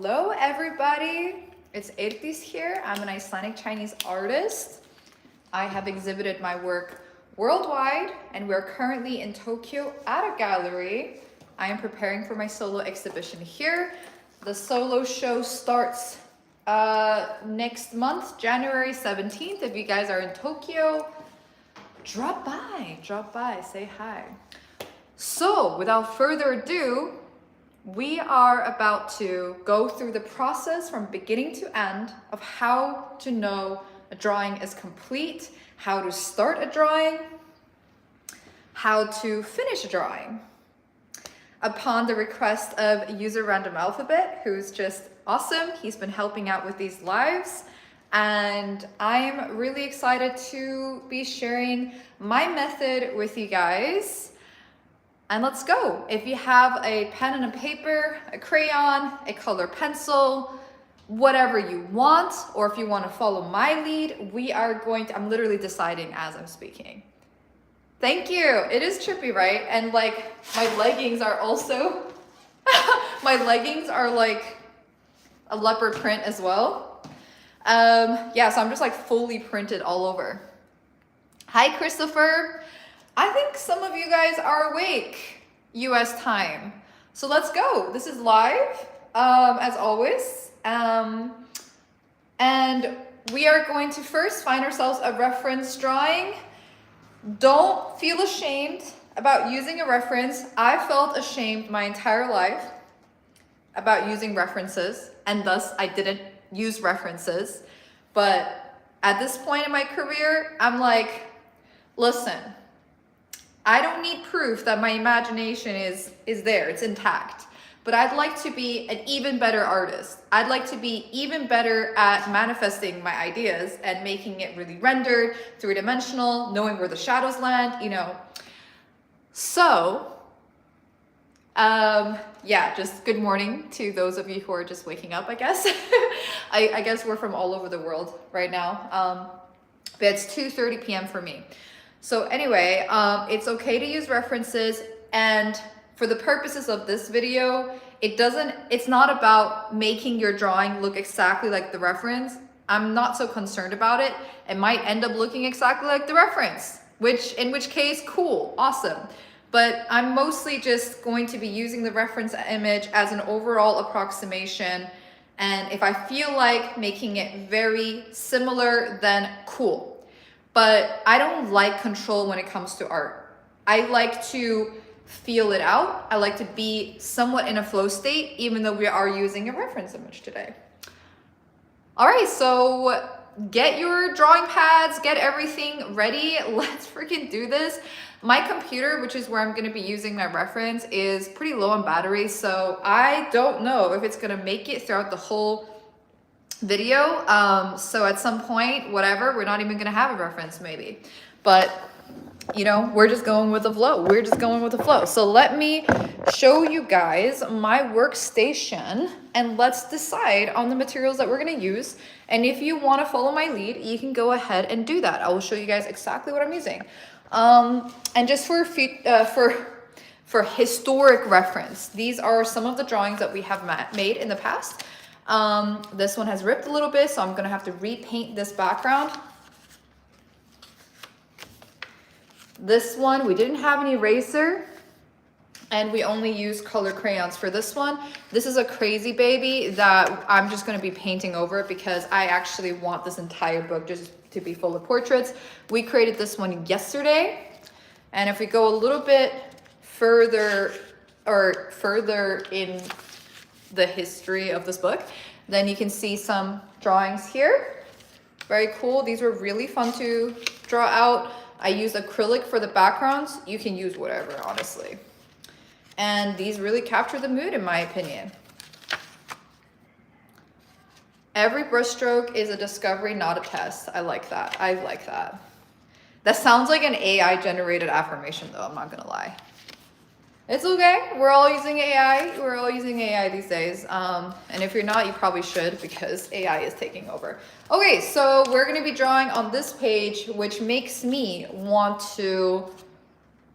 Hello everybody, it's Eirdís here. I'm an Icelandic Chinese artist. I have exhibited my work worldwide and we're currently in Tokyo at a gallery. I am preparing for my solo exhibition here. The solo show starts next month, January 17th. If you guys are in Tokyo, drop by, say hi. So without further ado, we are about to go through the process from beginning to end of how to know a drawing is complete, how to start a drawing, how to finish a drawing. Upon the request of user Random Alphabet, who's just awesome, he's been helping out with these lives, and I'm really excited to be sharing my method with you guys. And let's go. If you have a pen and a paper, a crayon, a color pencil, whatever you want, or if you want to follow my lead, I'm literally deciding as I'm speaking. Thank you. It is trippy, right? And like my leggings are also, my leggings are like a leopard print as well. Yeah, so I'm just like fully printed all over. Hi, Christopher. I think some of you guys are awake, US time. So let's go. This is live, as always. And we are going to first find ourselves a reference drawing. Don't feel ashamed about using a reference. I felt ashamed my entire life about using references, and thus I didn't use references. But at this point in my career, I'm like, listen, I don't need proof that my imagination is there, it's intact. But I'd like to be an even better artist. I'd like to be even better at manifesting my ideas and making it really rendered, three-dimensional, knowing where the shadows land, you know. So, yeah, just good morning to those of you who are just waking up, I guess. I guess we're from all over the world right now. But it's 2:30 p.m. for me. So anyway, it's okay to use references, and for the purposes of this video, it's not about making your drawing look exactly like the reference. I'm not so concerned about it. It might end up looking exactly like the reference, in which case, cool, awesome. But I'm mostly just going to be using the reference image as an overall approximation. And if I feel like making it very similar, then cool. But I don't like control when it comes to art. I like to feel it out. I like to be somewhat in a flow state, even though we are using a reference image today. All right, so get your drawing pads, get everything ready. Let's freaking do this. My computer, which is where I'm gonna be using my reference, is pretty low on battery, so I don't know if it's gonna make it throughout the whole video. So at some point, whatever, we're not even gonna have a reference maybe, but you know, we're just going with the flow. So let me show you guys my workstation and let's decide on the materials that we're gonna use. And if you want to follow my lead, you can go ahead and do that. I will show you guys exactly what I'm using. And just for historic reference, these are some of the drawings that we have made in the past. This one has ripped a little bit, so I'm gonna have to repaint this background. This one, we didn't have an eraser, and we only used color crayons for this one. This is a crazy baby that I'm just gonna be painting over because I actually want this entire book just to be full of portraits. We created this one yesterday, and if we go a little bit further in the history of this book, then you can see some drawings here. Very cool. These were really fun to draw out. I used acrylic for the backgrounds. You can use whatever, honestly. And these really capture the mood, in my opinion. Every brushstroke is a discovery, not a test. I like that. I like that. That sounds like an AI generated affirmation though, I'm not gonna lie. It's okay. We're all using AI. We're all using AI these days. And if you're not, you probably should because AI is taking over. Okay, so we're going to be drawing on this page, which makes me want to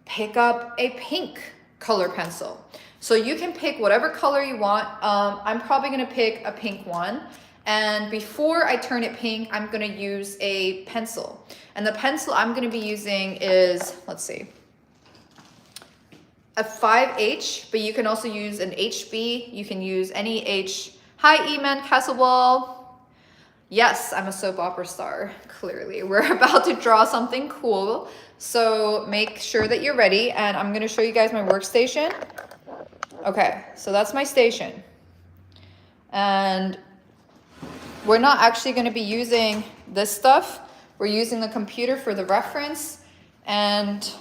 pick up a pink color pencil. So you can pick whatever color you want. I'm probably gonna pick a pink one. And before I turn it pink, I'm gonna use a pencil. And the pencil I'm gonna be using is, let's see, a 5H, but you can also use an HB. You can use any H. Hi, Eman Castlewall. Yes, I'm a soap opera star, clearly. We're about to draw something cool. So make sure that you're ready. And I'm gonna show you guys my workstation. Okay, so that's my station. And we're not actually gonna be using this stuff. We're using the computer for the reference, and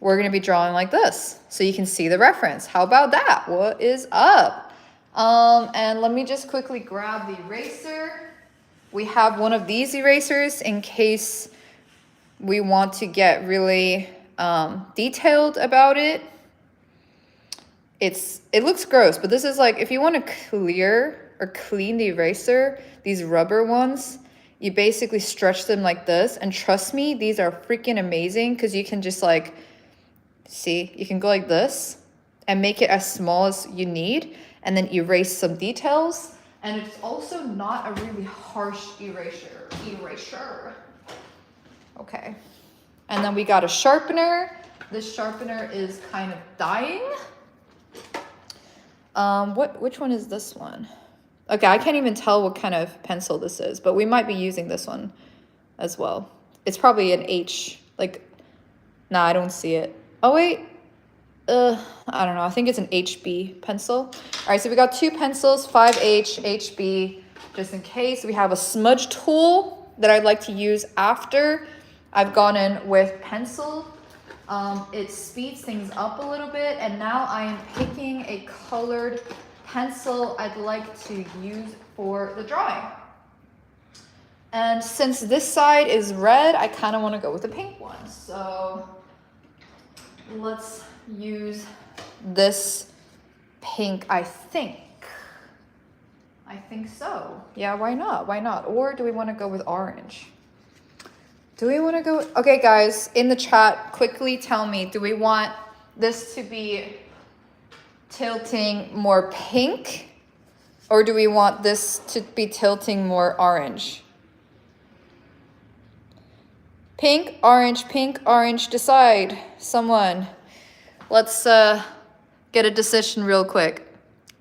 we're gonna be drawing like this so you can see the reference. How about that? What is up? And let me just quickly grab the eraser. We have one of these erasers in case we want to get really detailed about it. It looks gross, but this is like, if you want to clear or clean the eraser, these rubber ones, you basically stretch them like this. And trust me, these are freaking amazing because you can just like, see, you can go like this and make it as small as you need and then erase some details. And it's also not a really harsh eraser. Okay. And then we got a sharpener. This sharpener is kind of dying. Which one is this one? Okay, I can't even tell what kind of pencil this is, but we might be using this one as well. It's probably an H, like, nah, I don't see it. Oh wait, I don't know, I think it's an HB pencil. All right, so we got two pencils, 5H, HB, just in case. We have a smudge tool that I'd like to use after I've gone in with pencil. It speeds things up a little bit, and now I am picking a colored pencil I'd like to use for the drawing. And since this side is red, I kind of want to go with the pink one. So let's use this pink, I think. I think so. Yeah, why not? Why not? Or do we want to go with orange? Do we want to go? Okay, guys, in the chat, quickly tell me, do we want this to be tilting more pink, or do we want this to be tilting more orange? Pink, orange, decide. Someone. Let's get a decision real quick.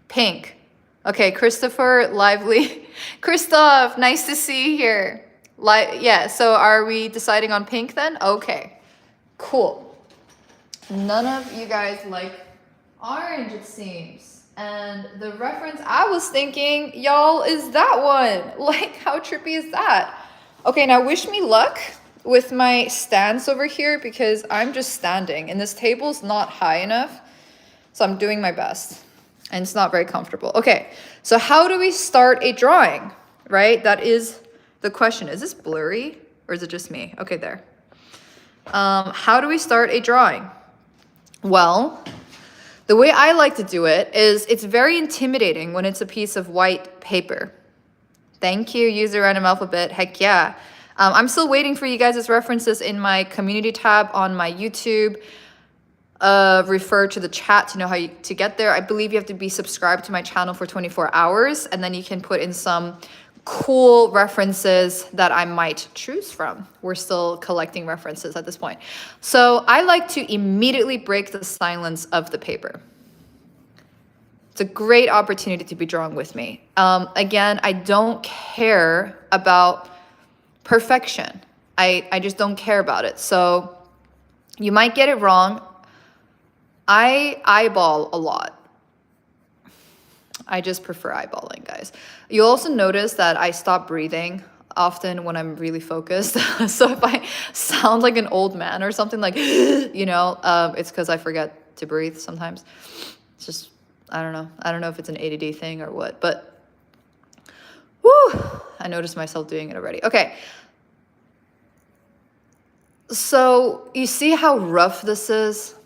Pink. Okay, Christopher, lively. Christoph, nice to see you here. Yeah, so are we deciding on pink then? Okay, cool. None of you guys like orange, it seems. And the reference I was thinking, y'all, is that one. Like, how trippy is that? Okay, now wish me luck with my stance over here because I'm just standing and this table's not high enough. So I'm doing my best and it's not very comfortable. Okay, so how do we start a drawing, right? That is the question. Is this blurry or is it just me? Okay, there. How do we start a drawing? Well, the way I like to do it is it's very intimidating when it's a piece of white paper. Thank you, user random alphabet. Heck yeah. I'm still waiting for you guys' references in my community tab on my YouTube. Refer to the chat to know how to get there. I believe you have to be subscribed to my channel for 24 hours and then you can put in some cool references that I might choose from. We're still collecting references at this point. So I like to immediately break the silence of the paper. It's a great opportunity to be drawing with me. Again, I don't care about perfection. I just don't care about it. So you might get it wrong. I eyeball a lot. I just prefer eyeballing, guys. You'll also notice that I stop breathing often when I'm really focused. So if I sound like an old man or something like, you know, it's because I forget to breathe sometimes. It's just, I don't know. I don't know if it's an ADD thing or what, but whew, I noticed myself doing it already. Okay. So you see how rough this is?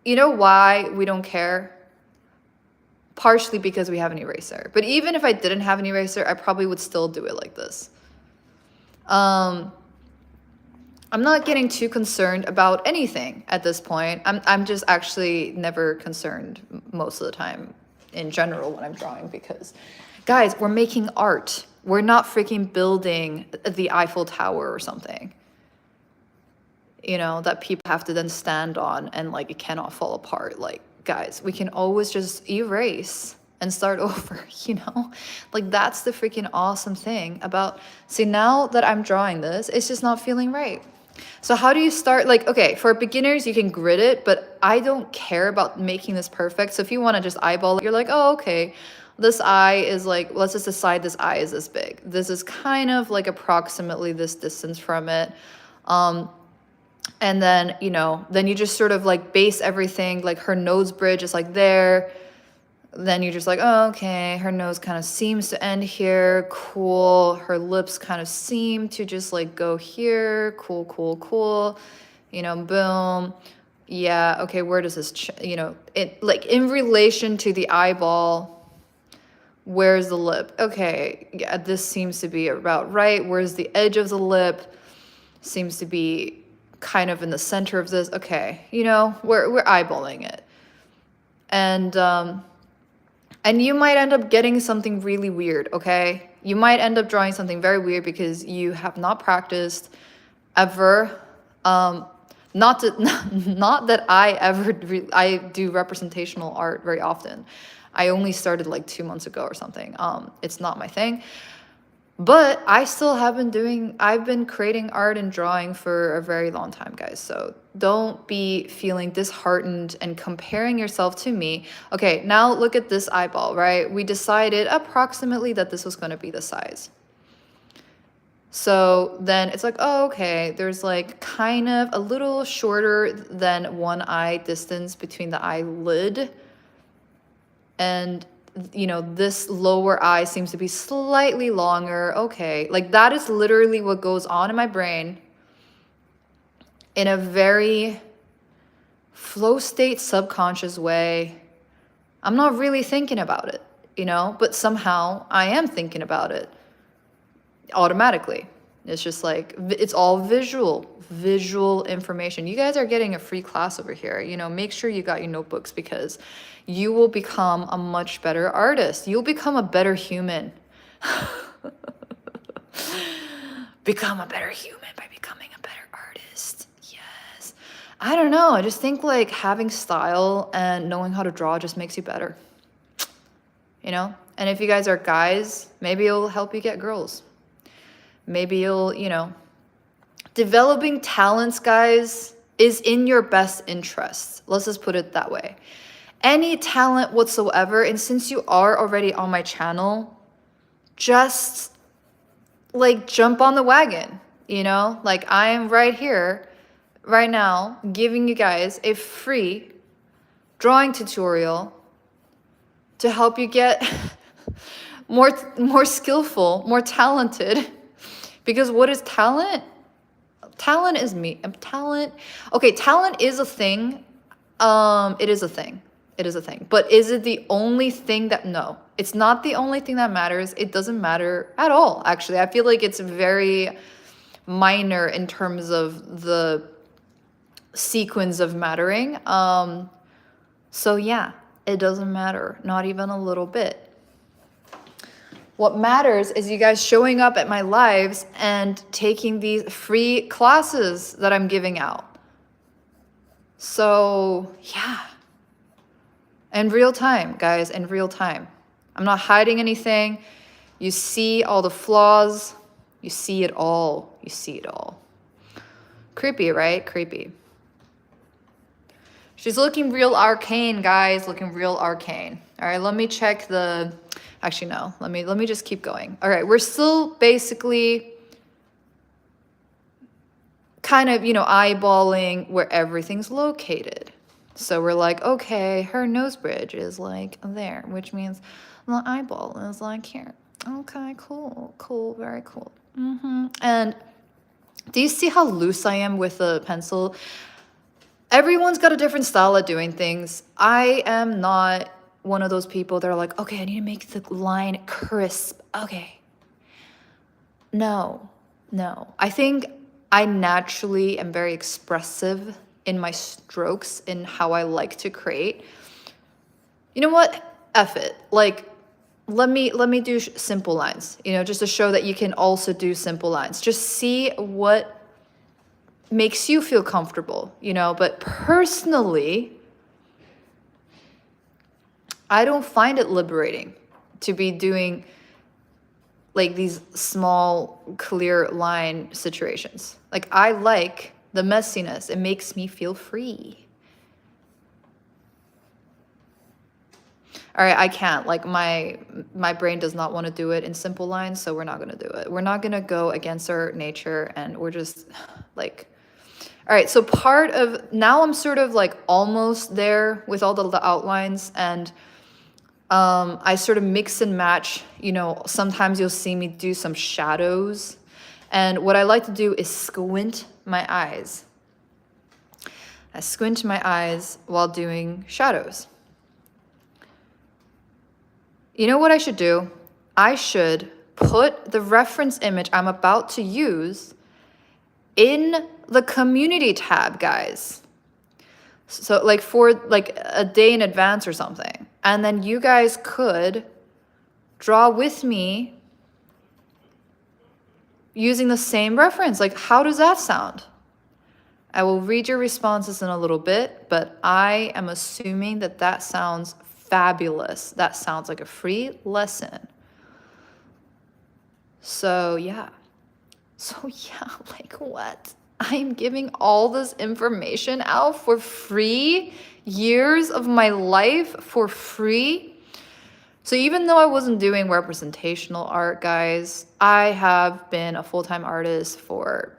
You know why we don't care? Partially because we have an eraser. But even if I didn't have an eraser, I probably would still do it like this. I'm not getting too concerned about anything at this point. I'm just actually never concerned most of the time in general when I'm drawing, because guys, we're making art. We're not freaking building the Eiffel Tower or something, you know, that people have to then stand on and like it cannot fall apart. Like, guys, we can always just erase and start over, you know? Like, that's the freaking awesome thing about, see, now that I'm drawing this, it's just not feeling right. So how do you start? Like, okay, for beginners, you can grid it, but I don't care about making this perfect. So if you want to just eyeball it, you're like, oh, okay, this eye is like, let's just decide this eye is this big. This is kind of like approximately this distance from it. And then, you know, then you just sort of like base everything, like her nose bridge is like there. Then you're just like, oh, okay, her nose kind of seems to end here. Cool. Her lips kind of seem to just like go here. Cool, cool, cool. You know, boom. Yeah, okay, where does this, you know, it like in relation to the eyeball, where's the lip? Okay, yeah, this seems to be about right. Where's the edge of the lip? Seems to be kind of in the center of this. Okay, you know, we're eyeballing it. And you might end up getting something really weird, okay? You might end up drawing something very weird because you have not practiced ever. Not that I do representational art very often. I only started like 2 months ago or something. It's not my thing. But I've been creating art and drawing for a very long time, guys. So don't be feeling disheartened and comparing yourself to me. Okay, now look at this eyeball, right? We decided approximately that this was going to be the size. So then it's like, oh, okay, there's like kind of a little shorter than one eye distance between the eyelid. And you know, this lower eye seems to be slightly longer. Okay, like that is literally what goes on in my brain in a very flow state subconscious way. I'm not really thinking about it, you know, but somehow I am thinking about it automatically. It's just like, it's all visual information. You guys are getting a free class over here. You know, make sure you got your notebooks, because you will become a much better artist. You'll become a better human. Become a better human by becoming a better artist. Yes. I don't know. I just think like having style and knowing how to draw just makes you better. You know? And if you guys are guys, maybe it'll help you get girls. Maybe you'll, you know, developing talents, guys, is in your best interest. Let's just put it that way. Any talent whatsoever, and since you are already on my channel, just like jump on the wagon, you know? Like I am right here, right now, giving you guys a free drawing tutorial to help you get more skillful, more talented. Because what is talent? Talent is me. Talent. Okay, talent is a thing. It is a thing. It is a thing. But is it the only thing that, no, it's not the only thing that matters. It doesn't matter at all, actually. I feel like it's very minor in terms of the sequence of mattering. So yeah, it doesn't matter. Not even a little bit. What matters is you guys showing up at my lives and taking these free classes that I'm giving out. So, yeah. In real time, guys, in real time. I'm not hiding anything. You see all the flaws. You see it all. You see it all. Creepy, right? Creepy. She's looking real arcane, guys. Looking real arcane. All right, let me check the... Actually, no. Let me just keep going. All right, we're still basically kind of, you know, eyeballing where everything's located. So we're like, okay, her nose bridge is like there, which means the eyeball is like here. Okay, cool, cool, very cool. And do you see how loose I am with the pencil? Everyone's got a different style of doing things. I am not one of those people that are like, okay, I need to make the line crisp. Okay. No. I think I naturally am very expressive in my strokes, in how I like to create. You know what? F it. Like, let me do simple lines, you know, just to show that you can also do simple lines. Just see what makes you feel comfortable, you know. But personally, I don't find it liberating to be doing like these small, clear line situations. Like, I like the messiness. It makes me feel free. All right, I can't. Like, my brain does not want to do it in simple lines, so we're not going to do it. We're not going to go against our nature, and we're just like, all right, so part of, now I'm sort of like almost there with all the outlines, and I sort of mix and match, you know. Sometimes you'll see me do some shadows, and what I like to do is squint my eyes. I squint my eyes while doing shadows. You know what I should do? I should put the reference image I'm about to use in the community tab, guys. So like for like a day in advance or something. And then you guys could draw with me using the same reference. Like, how does that sound? I will read your responses in a little bit, but I am assuming that that sounds fabulous. That sounds like a free lesson. So yeah, like what? I'm giving all this information out for free, years of my life for free. So even though I wasn't doing representational art, guys, I have been a full-time artist for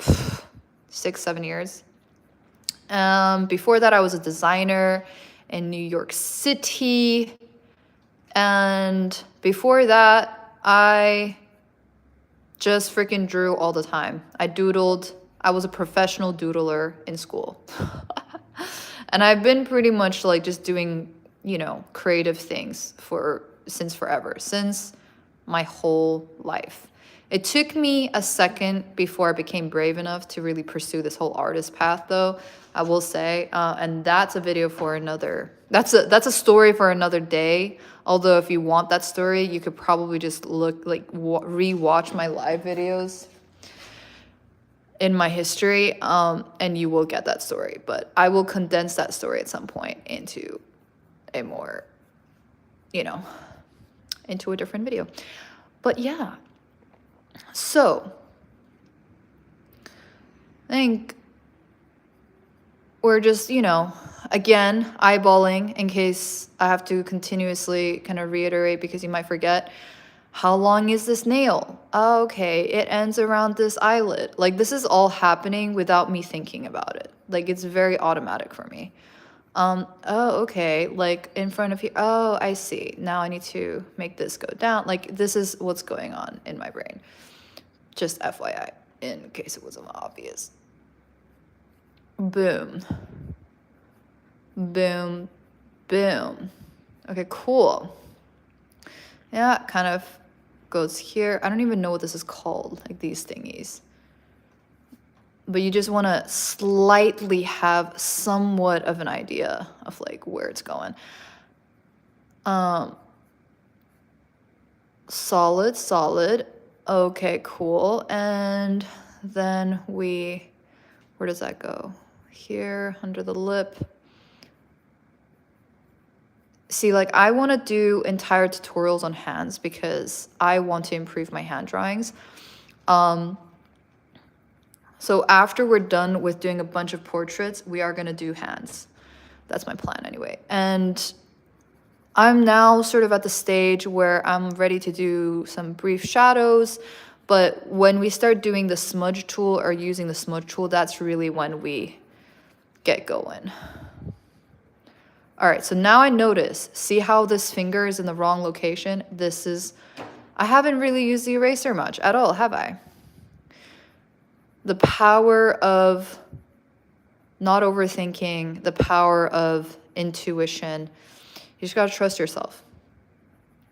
6-7 years. Before that, I was a designer in New York City. And before that, I just freaking drew all the time. I doodled. I was a professional doodler in school. And I've been pretty much like just doing, you know, creative things since forever, since my whole life. It took me a second before I became brave enough to really pursue this whole artist path, though, I will say. And that's a video for another, that's a story for another day. Although if you want that story, you could probably just look, like, re-watch my live videos in my history, and you will get that story. But I will condense that story at some point into a more, you know, into a different video. But yeah, so I think we're just, you know, again, eyeballing in case I have to continuously kind of reiterate, because you might forget. How long is this nail? Oh, okay, it ends around this eyelid. Like, this is all happening without me thinking about it. Like, it's very automatic for me. Oh, okay, like in front of you. Oh, I see. Now I need to make this go down. Like, this is what's going on in my brain. Just FYI, in case it wasn't obvious. Boom. Boom. Boom. Okay, cool. Yeah, kind of goes here. I don't even know what this is called, like these thingies. But you just want to slightly have somewhat of an idea of like where it's going. Solid. Okay, cool. And then where does that go? Here, under the lip. See, like, I want to do entire tutorials on hands because I want to improve my hand drawings. So after we're done with doing a bunch of portraits, we are going to do hands. That's my plan anyway. And I'm now sort of at the stage where I'm ready to do some brief shadows. But when we start doing the smudge tool or using the smudge tool, that's really when we get going. All right, so now I notice, see how this finger is in the wrong location? I haven't really used the eraser much at all, have I? The power of not overthinking, the power of intuition. You just gotta trust yourself.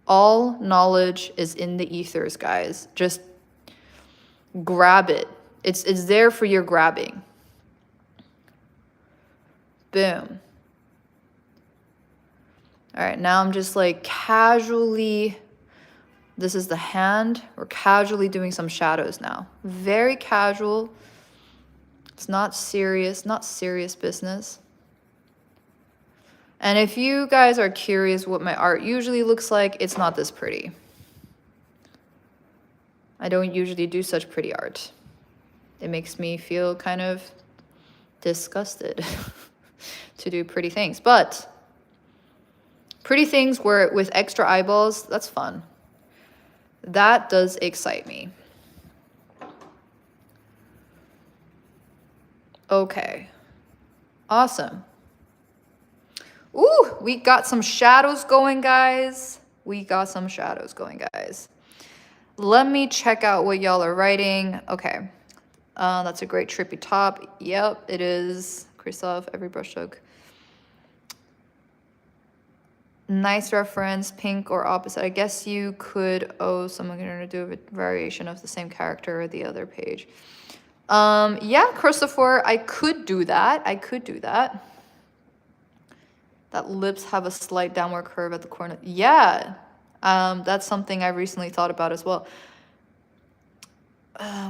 All knowledge is in the ethers, guys. Just grab it. It's there for your grabbing. Boom. All right, now I'm just like casually, this is the hand. We're casually doing some shadows now. Very casual. It's not serious business. And if you guys are curious what my art usually looks like, it's not this pretty. I don't usually do such pretty art. It makes me feel kind of disgusted to do pretty things. But pretty things where with extra eyeballs, that's fun. That does excite me. Okay. Awesome. Ooh, we got some shadows going, guys. Let me check out what y'all are writing. Okay. That's a great trippy top. Yep, it is. Christoph, every brushstroke. Nice reference, pink or opposite. I guess you could owe someone gonna do a variation of the same character or the other page. Yeah, Christopher, I could do that. That lips have a slight downward curve at the corner. Yeah, that's something I recently thought about as well.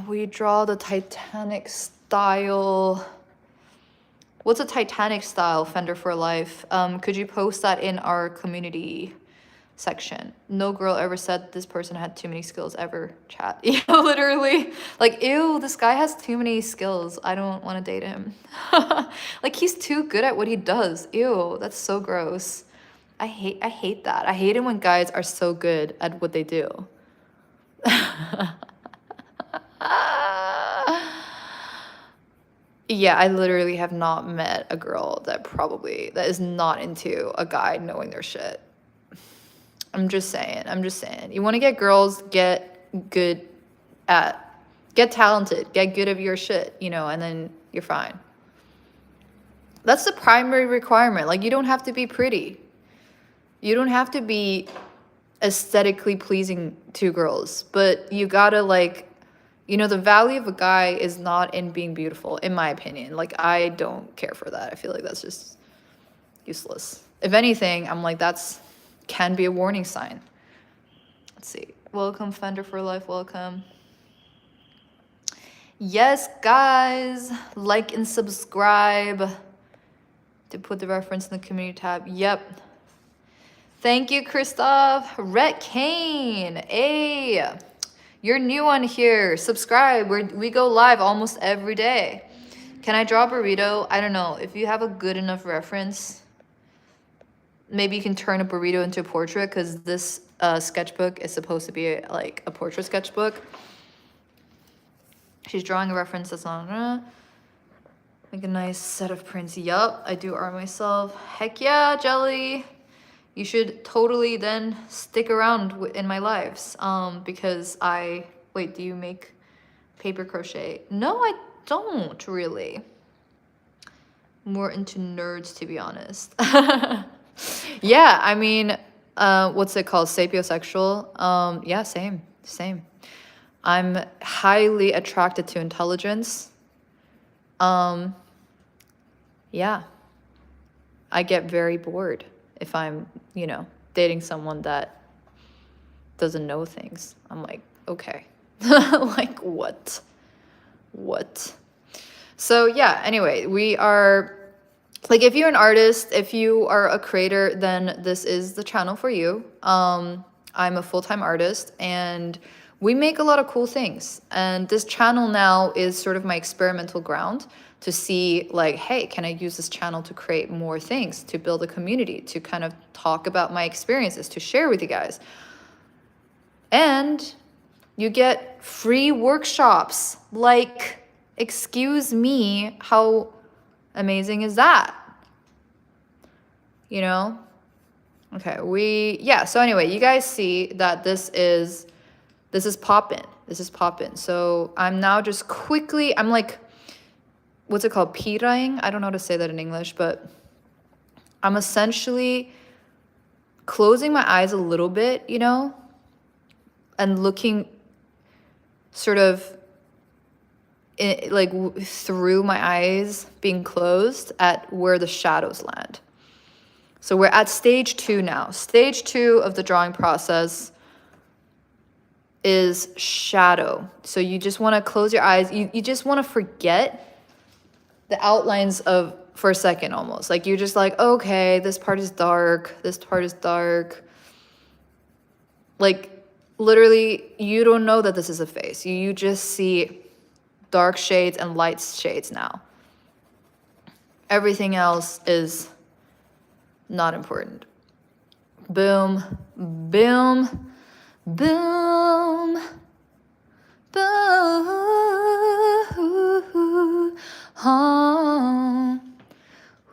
We draw the Titanic style. What's a Titanic style Fender for Life? Could you post that in our community section? No girl ever said this person had too many skills ever. Chat. Yeah, literally. Like, ew, this guy has too many skills. I don't want to date him. Like, he's too good at what he does. Ew, that's so gross. I hate that. I hate it when guys are so good at what they do. Yeah, I literally have not met a girl that is not into a guy knowing their shit. I'm just saying. You want to get girls, get talented, get good at your shit, and then you're fine. That's the primary requirement. Like, you don't have to be pretty. You don't have to be aesthetically pleasing to girls, but you gotta the value of a guy is not in being beautiful, in my opinion. Like, I don't care for that. I feel like that's just useless. If anything, I'm like, can be a warning sign. Let's see. Welcome, Fender for Life. Welcome. Yes, guys. Like and subscribe. To put the reference in the community tab. Yep. Thank you, Christoph. Rhett Kane. Hey. You're new on here. Subscribe. We go live almost every day. Can I draw a burrito? I don't know. If you have a good enough reference, maybe you can turn a burrito into a portrait, because this sketchbook is supposed to be like a portrait sketchbook. She's drawing a reference that's not... Make a nice set of prints. Yup, I do art myself. Heck yeah, Jelly. You should totally then stick around in my lives, because wait, do you make paper crochet? No, I don't really. More into nerds, to be honest. Yeah, I mean, what's it called? Sapiosexual. Yeah, same. I'm highly attracted to intelligence. Yeah, I get very bored if I'm, dating someone that doesn't know things. I'm like, okay. Like, what? So yeah, anyway, we are, like, if you're an artist, if you are a creator, then this is the channel for you. I'm a full-time artist, and we make a lot of cool things. And this channel now is sort of my experimental ground to see, like, hey, can I use this channel to create more things, to build a community, to kind of talk about my experiences, to share with you guys. And you get free workshops. Like, excuse me, how amazing is that? Okay, so anyway, you guys see that this is poppin'. So I'm now just quickly, I'm like, what's it called? Piraing? I don't know how to say that in English, but I'm essentially closing my eyes a little bit, and looking sort of through my eyes being closed at where the shadows land. So we're at stage 2 now. Stage 2 of the drawing process is shadow. So you just want to close your eyes. You just want to forget the outlines of, for a second almost. Like you're just like, okay, this part is dark. This part is dark. Like literally, you don't know that this is a face. You just see dark shades and light shades now. Everything else is not important. Boom, boom, boom, boom. Oh.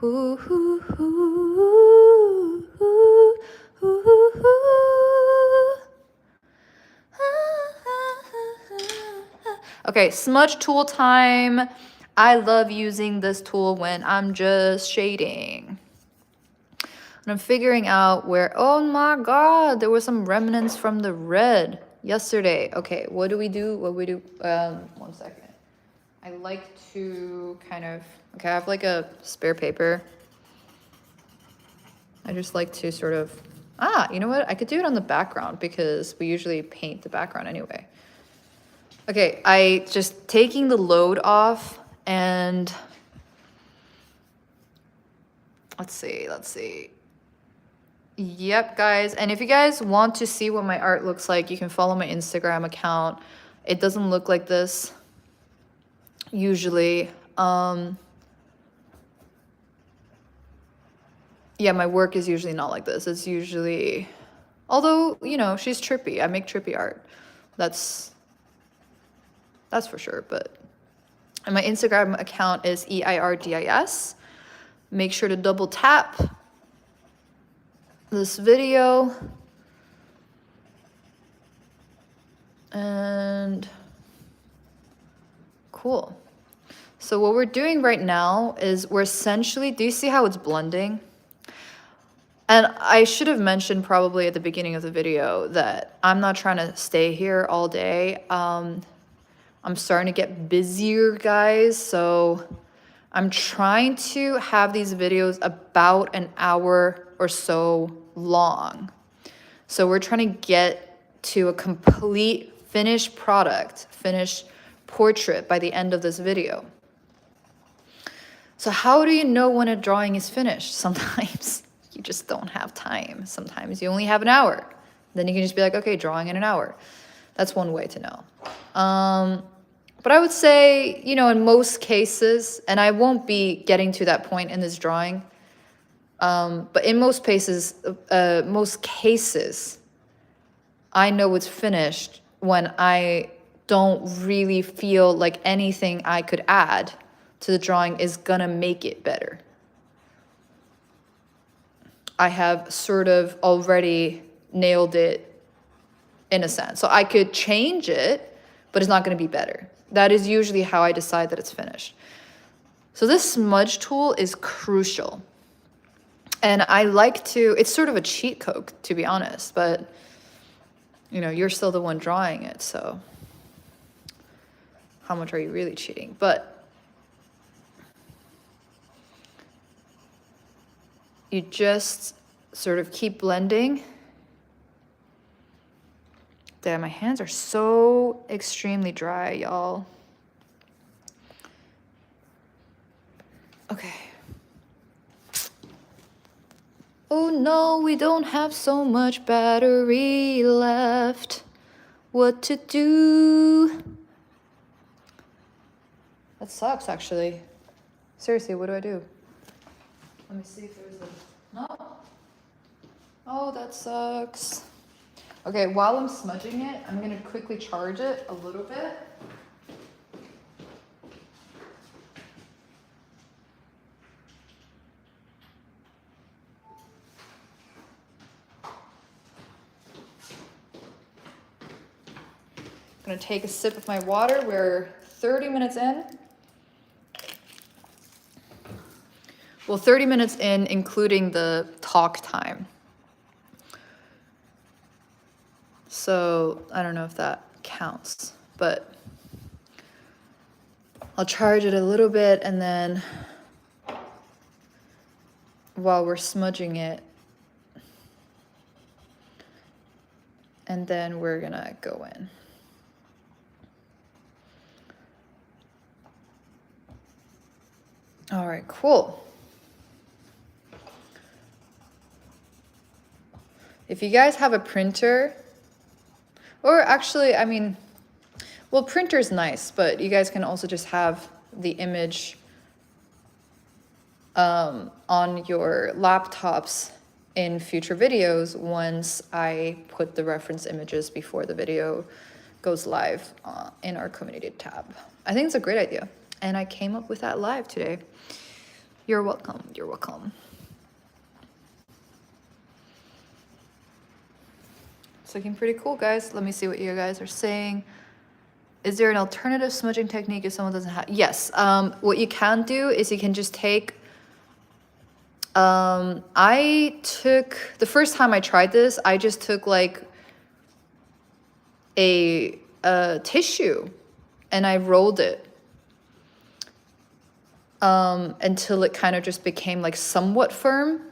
Ooh, ooh, ooh, ooh, ooh, ooh. Okay, smudge tool time. I love using this tool when I'm just shading. And I'm figuring out where, oh my God, there were some remnants from the red yesterday. Okay, what do we do? One second. I like to kind of, okay, I have like a spare paper. I just like to sort of, you know what? I could do it on the background because we usually paint the background anyway. Okay, I just taking the load off and let's see. Yep, guys. And if you guys want to see what my art looks like, you can follow my Instagram account. It doesn't look like this usually. Yeah, my work is usually not like this. It's usually, although, you know, she's trippy. I make trippy art. That's for sure. But and my Instagram account is EIRDIS. Make sure to double tap this video. And cool. So what we're doing right now is we're essentially, do you see how it's blending? And I should have mentioned probably at the beginning of the video that I'm not trying to stay here all day. I'm starting to get busier, guys. So I'm trying to have these videos about an hour or so long. So we're trying to get to a complete finished product, finished portrait by the end of this video. So how do you know when a drawing is finished? Sometimes you just don't have time. Sometimes you only have an hour. Then you can just be like, okay, drawing in an hour. That's one way to know. But I would say, you know, in most cases, and I won't be getting to that point in this drawing, but in most cases, I know it's finished when I don't really feel like anything I could add to the drawing is gonna make it better. I have sort of already nailed it in a sense. So I could change it, but it's not gonna be better. That is usually how I decide that it's finished. So this smudge tool is crucial. And I like to, it's sort of a cheat code, to be honest, but you know, you're still the one drawing it, so how much are you really cheating? But you just sort of keep blending. Damn, my hands are so extremely dry, y'all. Okay. Oh no, we don't have so much battery left. What to do? That sucks, actually. Seriously, what do I do? Let me see if there's a... No? Oh, that sucks. Okay, while I'm smudging it, I'm gonna quickly charge it a little bit. I'm gonna take a sip of my water. We're 30 minutes in. Well, 30 minutes in, including the talk time. So I don't know if that counts, but I'll charge it a little bit, and then while we're smudging it, and then we're gonna go in. All right, cool. If you guys have a printer, or actually, I mean, well, printer's nice, but you guys can also just have the image on your laptops in future videos once I put the reference images before the video goes live in our community tab. I think it's a great idea, and I came up with that live today. You're welcome. You're welcome. It's looking pretty cool, guys. Let me see what you guys are saying. Is there an alternative smudging technique if someone doesn't have? Yes. What you can do is you can just take. I took the first time I tried this. I just took like a tissue, and I rolled it until it kind of just became like somewhat firm.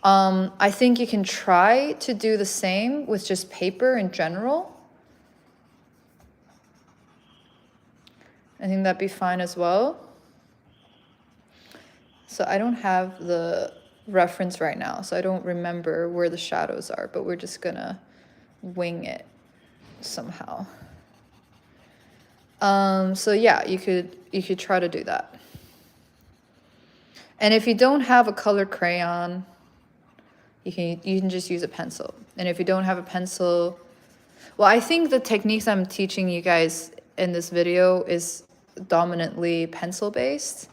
I think you can try to do the same with just paper in general. I think that'd be fine as well. So I don't have the reference right now, so I don't remember where the shadows are, but we're just gonna wing it somehow. So yeah, you could try to do that. And if you don't have a colored crayon, you can just use a pencil. And if you don't have a pencil, well, I think the techniques I'm teaching you guys in this video is dominantly pencil based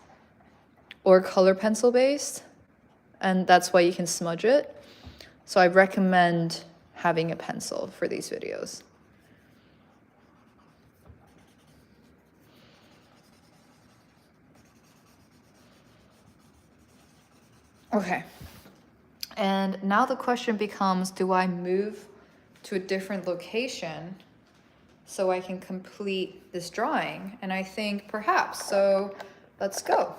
or color pencil based, and that's why you can smudge it. So I recommend having a pencil for these videos. Okay. And now the question becomes, do I move to a different location so I can complete this drawing? And I think perhaps, so let's go.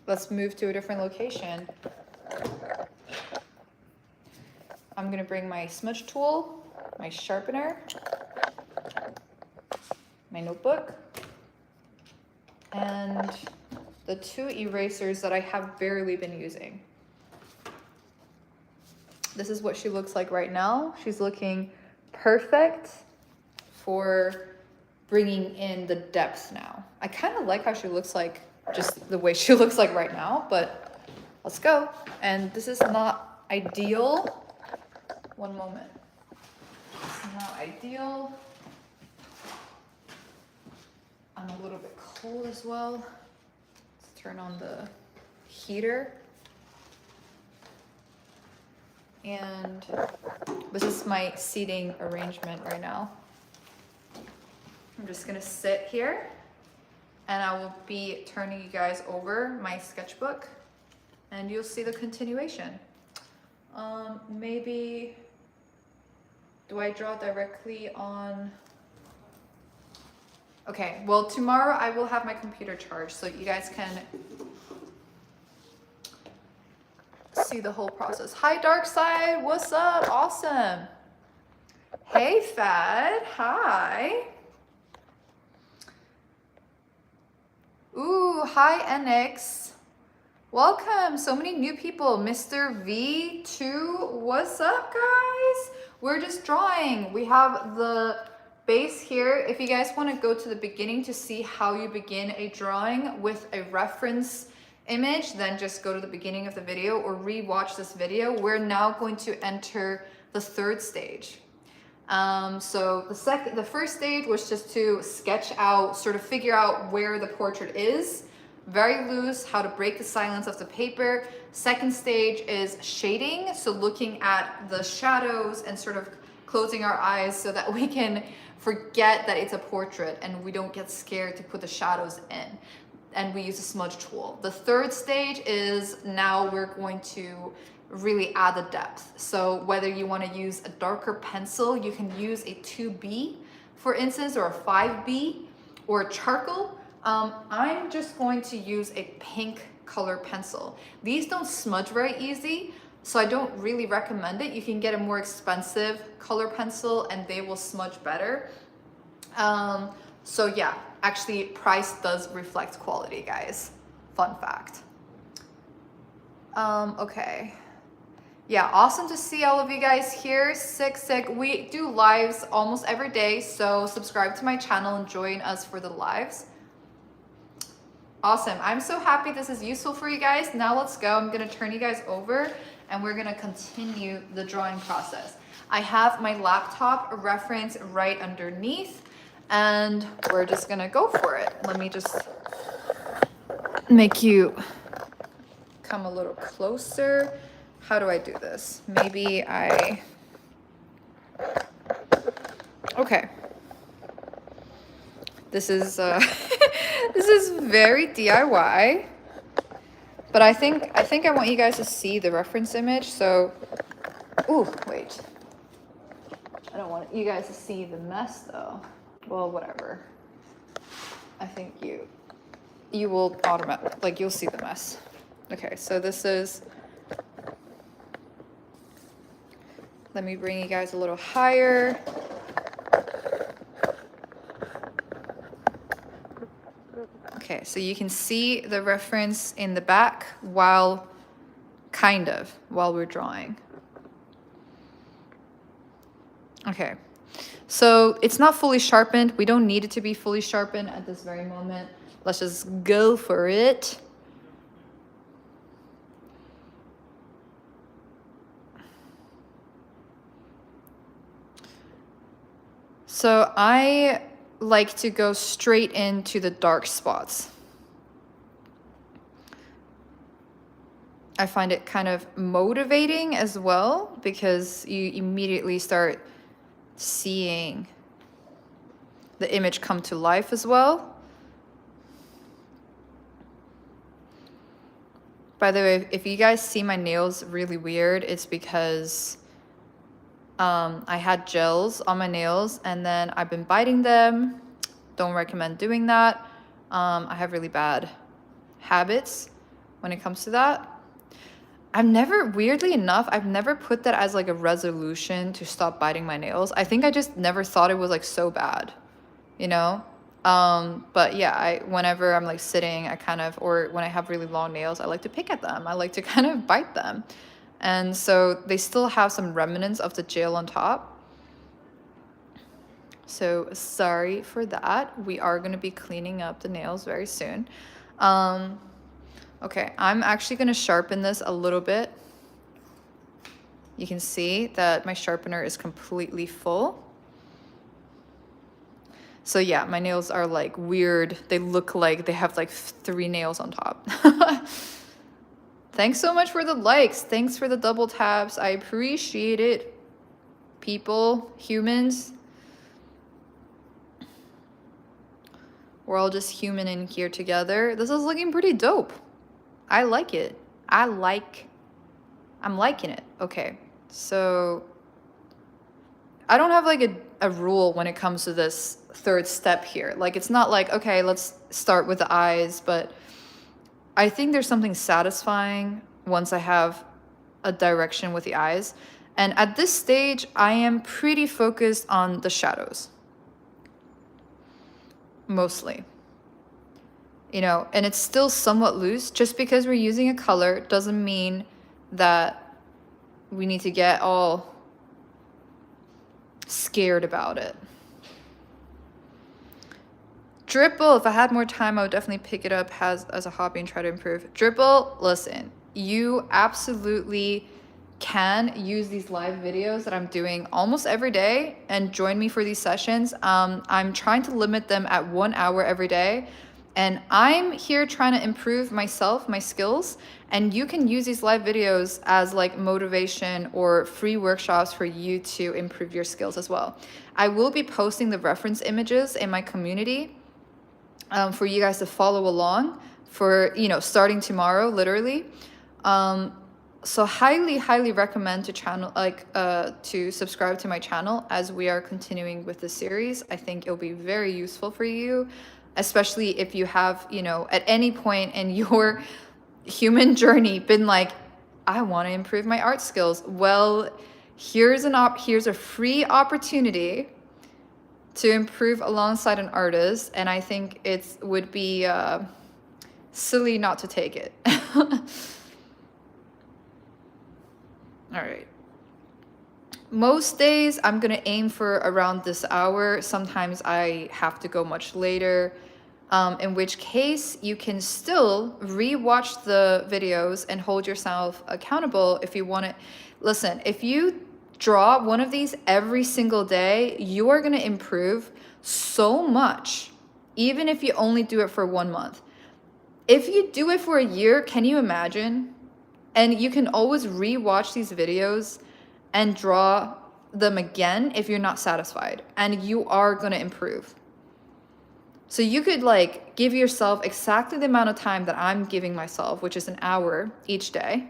Let's move to a different location. I'm gonna bring my smudge tool, my sharpener, my notebook, and the 2 erasers that I have barely been using. This is what she looks like right now. She's looking perfect for bringing in the depth now. I kind of like how she looks like, just the way she looks like right now, but let's go. And this is not ideal. One moment. It's not ideal. I'm a little bit cold as well. Let's turn on the heater. And this is my seating arrangement right now. I'm just gonna sit here, and I will be turning you guys over my sketchbook, and you'll see the continuation. Maybe, do I draw directly on? Okay, well, tomorrow I will have my computer charged, so you guys can see the whole process. Hi, Dark Side. What's up? Awesome. Hey, Fad. Hi. Ooh, hi, NX. Welcome. So many new people. Mr. V2. What's up, guys? We're just drawing. We have the base here. If you guys want to go to the beginning to see how you begin a drawing with a reference image, then just go to the beginning of the video or re-watch this video. We're now going to enter the 3rd stage. So the first stage was just to sketch out, sort of figure out where the portrait is, very loose, how to break the silence of the paper. Second stage is shading, so looking at the shadows and sort of closing our eyes so that we can forget that it's a portrait and we don't get scared to put the shadows in. And we use a smudge tool. The 3rd stage is now we're going to really add the depth. So whether you want to use a darker pencil, you can use a 2B, for instance, or a 5B, or charcoal. I'm just going to use a pink color pencil. These don't smudge very easy, so I don't really recommend it. You can get a more expensive color pencil and they will smudge better. So yeah, actually price does reflect quality, guys. Fun fact. Okay. Yeah, awesome to see all of you guys here. Sick. We do lives almost every day, so subscribe to my channel and join us for the lives. Awesome. I'm so happy this is useful for you guys. Now let's go. I'm going to turn you guys over and we're going to continue the drawing process. I have my laptop reference right underneath and we're just going to go for it. Let me just make you come a little closer. How do I do this? Maybe okay. This is this is very DIY, but I think I want you guys to see the reference image. So, ooh, wait. I don't want you guys to see the mess though. Well, whatever. I think you will you'll see the mess. Okay, so this is. Let me bring you guys a little higher. Okay, so you can see the reference in the back while we're drawing. Okay, so it's not fully sharpened. We don't need it to be fully sharpened at this very moment. Let's just go for it. So I like to go straight into the dark spots. I find it kind of motivating as well because you immediately start seeing the image come to life as well. By the way, if you guys see my nails really weird, it's because I had gels on my nails and then I've been biting them. Don't recommend doing that. I have really bad habits when it comes to that. Weirdly enough, I've never put that as like a resolution to stop biting my nails. I think I just never thought it was like so bad, you know? But yeah, whenever I'm like sitting, or when I have really long nails, I like to pick at them. I like to kind of bite them. And so they still have some remnants of the gel on top. So sorry for that. We are going to be cleaning up the nails very soon. Okay, I'm actually going to sharpen this a little bit. You can see that my sharpener is completely full. So yeah, my nails are like weird. They look like they have like 3 nails on top. Thanks so much for the likes. Thanks for the double taps. I appreciate it. People, humans. We're all just human in here together. This is looking pretty dope. I like it. I'm liking it. Okay, so I don't have like a rule when it comes to this third step here. Like it's not like, okay, let's start with the eyes, but I think there's something satisfying once I have a direction with the eyes. And at this stage, I am pretty focused on the shadows. Mostly. You know, and it's still somewhat loose. Just because we're using a color doesn't mean that we need to get all scared about it. Dripple, if I had more time, I would definitely pick it up as a hobby and try to improve. Dripple, listen, you absolutely can use these live videos that I'm doing almost every day and join me for these sessions. I'm trying to limit them at 1 hour every day. And I'm here trying to improve myself, my skills, and you can use these live videos as like motivation or free workshops for you to improve your skills as well. I will be posting the reference images in my community for you guys to follow along for, you know, starting tomorrow, literally. So highly recommend to subscribe to my channel as we are continuing with this series. I think it'll be very useful for you. especially if you have, you know, at any point in your human journey been like, I want to improve my art skills. Well, here's a free opportunity to improve alongside an artist, and I think it would be silly not to take it. All right. Most days I'm gonna aim for around this hour. Sometimes I have to go much later, in which case you can still re-watch the videos and hold yourself accountable if you want to. Listen, if you draw one of these every single day, you are gonna improve so much, even if you only do it for 1 month. If you do it for a year, can you imagine? And you can always re-watch these videos and draw them again if you're not satisfied, and you are going to improve. So you could like give yourself exactly the amount of time that I'm giving myself, which is an hour each day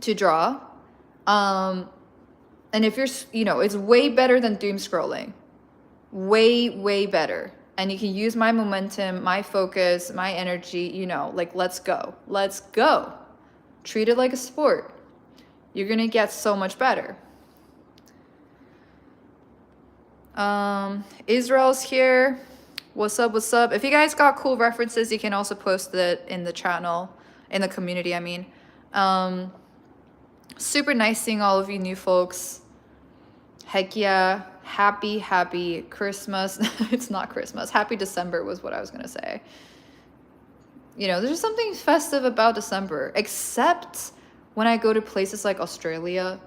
to draw. And if you're, you know, it's way better than doom scrolling, way better. And you can use my momentum, my focus, my energy, you know, like, let's go. Treat it like a sport. You're gonna get so much better. Israel's here. What's up? If you guys got cool references, you can also post it in the channel, in the community, I mean. Super nice seeing all of you new folks. Heck yeah. Happy Christmas. It's not Christmas. Happy December was what I was gonna say. You know, there's something festive about December, except when I go to places like Australia.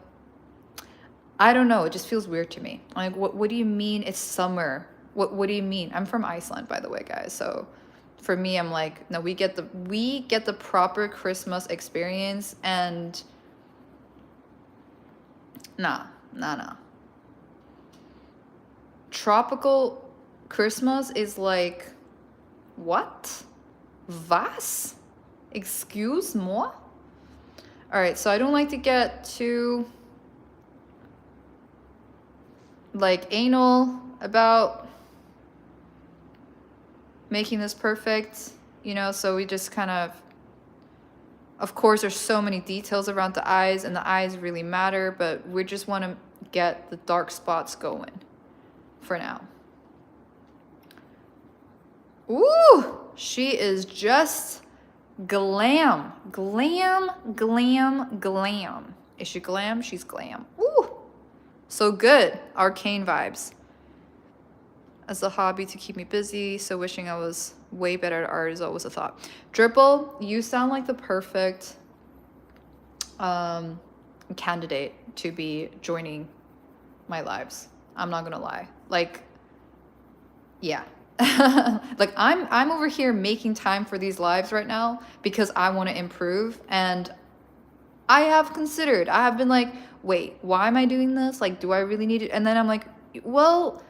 I don't know, it just feels weird to me. Like, what do you mean it's summer? What do you mean? I'm from Iceland, by the way, guys. So for me, I'm like, no, we get the proper Christmas experience, and nah. Tropical Christmas is like, what? Was? Excuse moi? All right, so I don't like to get too like anal about making this perfect, you know, so we just kind of course, there's so many details around the eyes, and the eyes really matter, but we just want to get the dark spots going for now. Ooh, she is just glam. Is she glam? She's glam. Ooh, so good. Arcane vibes. As a hobby to keep me busy, so wishing I was way better at art is always a thought. Dripple, you sound like the perfect candidate to be joining my lives. I'm not gonna lie. Like, yeah. Like I'm over here making time for these lives right now because I want to improve, and I have been like, wait, why am I doing this? Like, do I really need it? And then I'm like, well,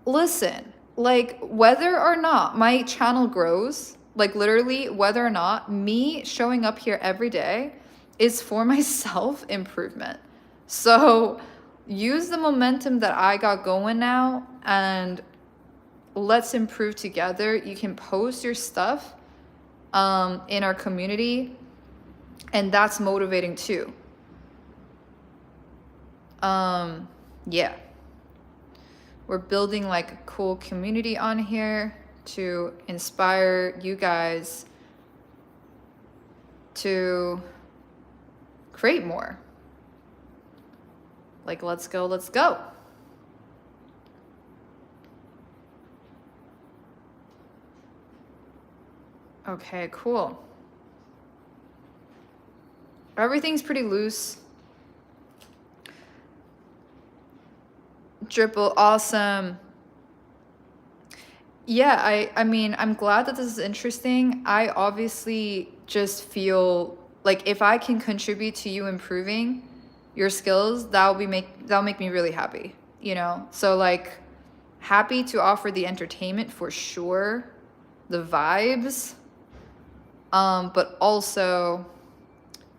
listen, like, whether or not my channel grows, like literally whether or not me showing up here every day is for my self improvement. So use the momentum that I got going now, and let's improve together. You can post your stuff in our community, and that's motivating too. Yeah, we're building like a cool community on here to inspire you guys to create more. Like, let's go. Okay, cool. Everything's pretty loose. Dripple, awesome. Yeah, I mean, I'm glad that this is interesting. I obviously just feel like if I can contribute to you improving your skills, that'll make me really happy, you know? So like, happy to offer the entertainment for sure, the vibes, but also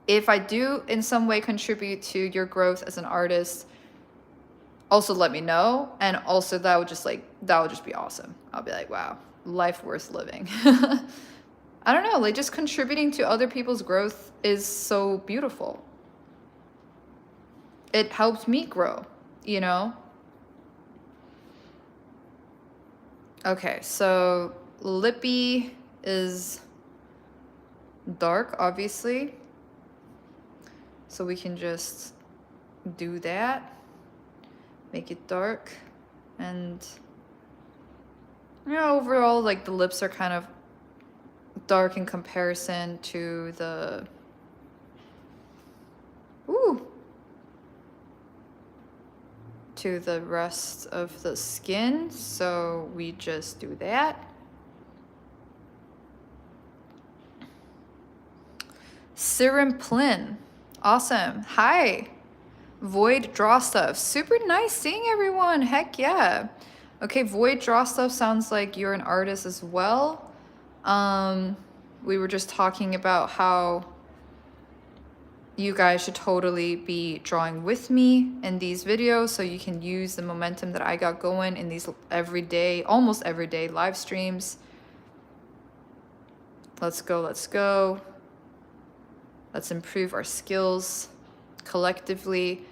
if I do in some way contribute to your growth as an artist, also let me know. And also that would just be awesome. I'll be like, wow, life worth living. I don't know, like just contributing to other people's growth is so beautiful. It helped me grow, you know? Okay, so lippy is dark, obviously. So we can just do that. Make it dark. And, you know, overall, like the lips are kind of dark in comparison to the... Ooh! To the rest of the skin, so we just do that. Serum Plin, awesome. Hi, Void Draw Stuff, super nice seeing everyone. Heck yeah. Okay, Void Draw Stuff sounds like you're an artist as well. We were just talking about how you guys should totally be drawing with me in these videos so you can use the momentum that I got going in these everyday, almost everyday live streams. Let's go, let's go. Let's improve our skills collectively.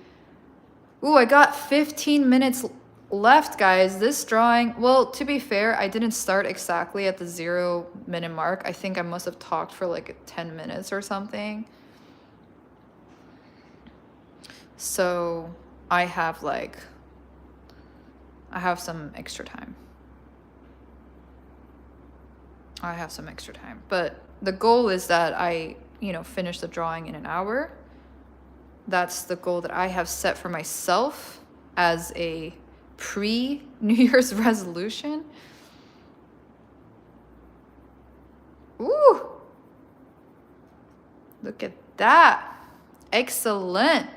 Ooh, I got 15 minutes left, guys. This drawing, well, to be fair, I didn't start exactly at the 0-minute mark. I think I must have talked for like 10 minutes or something. So I have some extra time. But the goal is that I, you know, finish the drawing in an hour. That's the goal that I have set for myself as a pre-New Year's resolution. Ooh! Look at that. Excellent.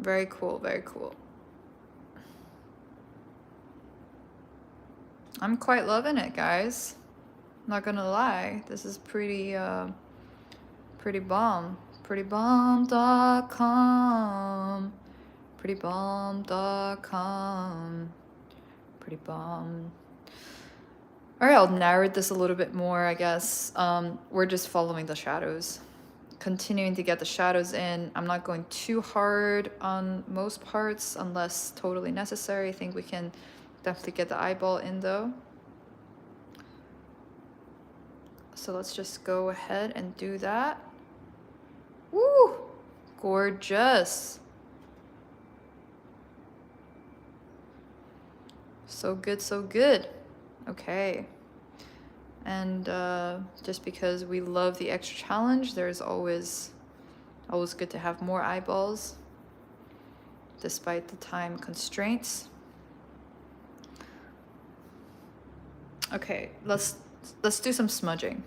Very cool, very cool. I'm quite loving it, guys. Not gonna lie, this is pretty bomb. Prettybomb.com. Prettybomb.com. Pretty bomb. All right, I'll narrate this a little bit more, I guess. We're just following the shadows. Continuing to get the shadows in. I'm not going too hard on most parts unless totally necessary. I think we can definitely get the eyeball in though. So let's just go ahead and do that. Woo! Gorgeous. So good, so good. Okay. And just because we love the extra challenge, there's always good to have more eyeballs, despite the time constraints. Okay, let's do some smudging.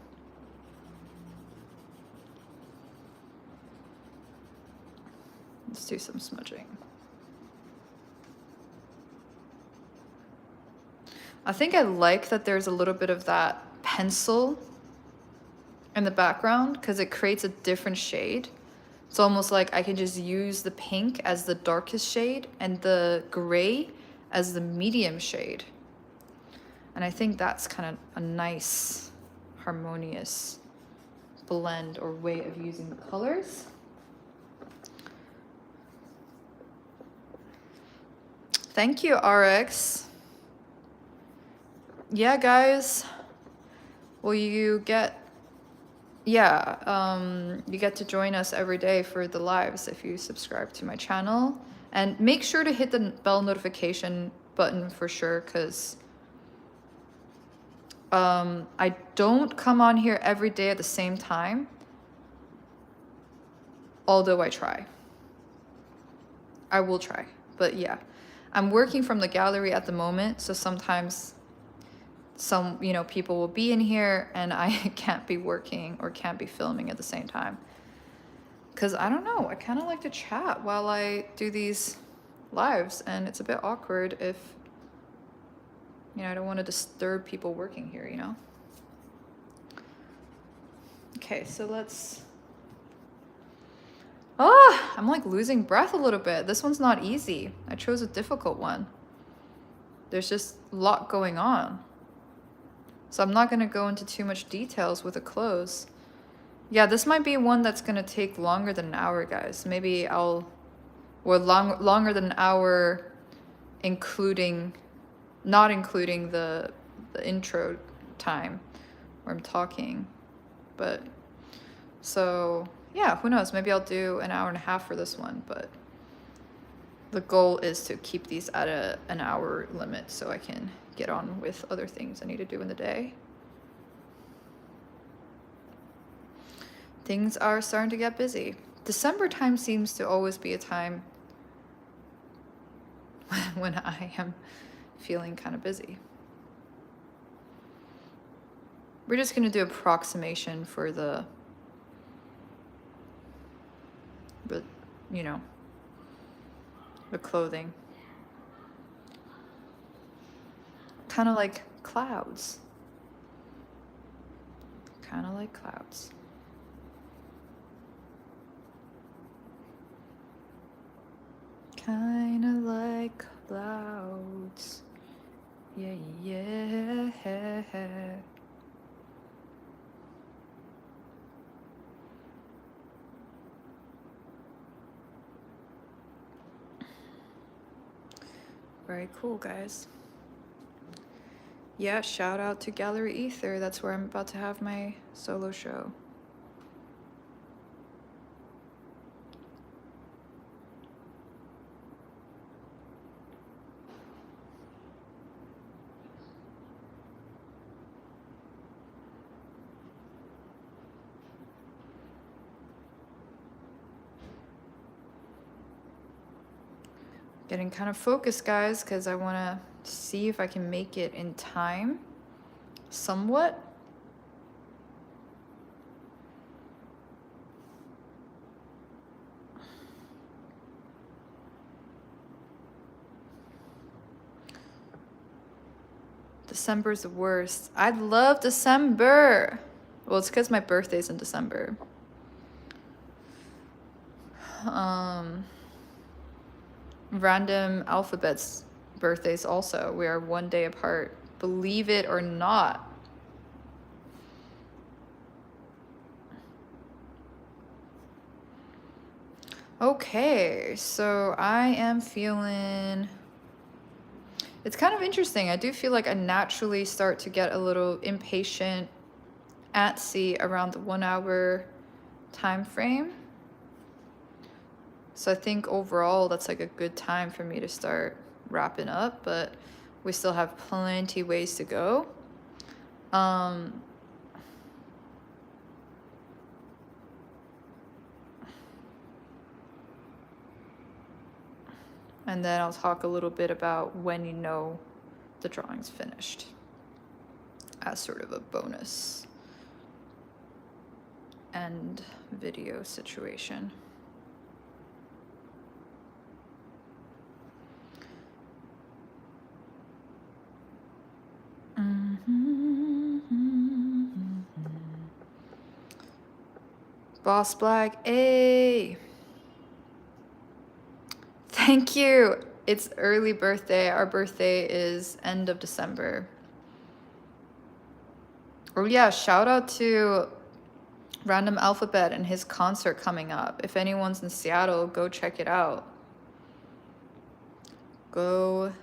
Let's do some smudging. I think I like that there's a little bit of that pencil in the background because it creates a different shade. It's almost like I can just use the pink as the darkest shade and the gray as the medium shade. And I think that's kind of a nice, harmonious blend or way of using the colors. Thank you, RX. Yeah, guys. Well, you get to join us every day for the lives if you subscribe to my channel. And make sure to hit the bell notification button for sure, because I don't come on here every day at the same time, although I try. I will try, but yeah. I'm working from the gallery at the moment, so sometimes some, you know, people will be in here and I can't be working or can't be filming at the same time. Because I don't know, I kind of like to chat while I do these lives, and it's a bit awkward if, you know, I don't want to disturb people working here, you know? Okay, so let's... Oh, I'm like losing breath a little bit. This one's not easy. I chose a difficult one. There's just a lot going on. So I'm not going to go into too much details with the close. Yeah, this might be one that's going to take longer than an hour, guys. Maybe or longer than an hour, not including the intro time where I'm talking. But so yeah, who knows? Maybe I'll do an hour and a half for this one, but the goal is to keep these at an hour limit so I can get on with other things I need to do in the day. Things are starting to get busy. December time seems to always be a time when I am feeling kind of busy. We're just going to do approximation for the you know, the clothing. Kind of like clouds. Kind of like clouds. Kind of like clouds. Yeah, yeah. Very cool, guys. Yeah, shout out to Gallery Ether. That's where I'm about to have my solo show. Getting kind of focused, guys, because I want to see if I can make it in time. Somewhat. December's the worst. I love December. Well, it's because my birthday's in December. Random Alphabet's birthdays also. We are one day apart. Believe it or not. Okay, so I am feeling... It's kind of interesting. I do feel like I naturally start to get a little impatient, antsy around the 1 hour time frame. So I think overall that's like a good time for me to start wrapping up, but we still have plenty ways to go. And then I'll talk a little bit about when you know the drawing's finished as sort of a bonus and video situation. Boss Black, A. Thank you. It's early birthday. Our birthday is end of December. Oh yeah, shout out to Random Alphabet and his concert coming up. If anyone's in Seattle, go check it out. Go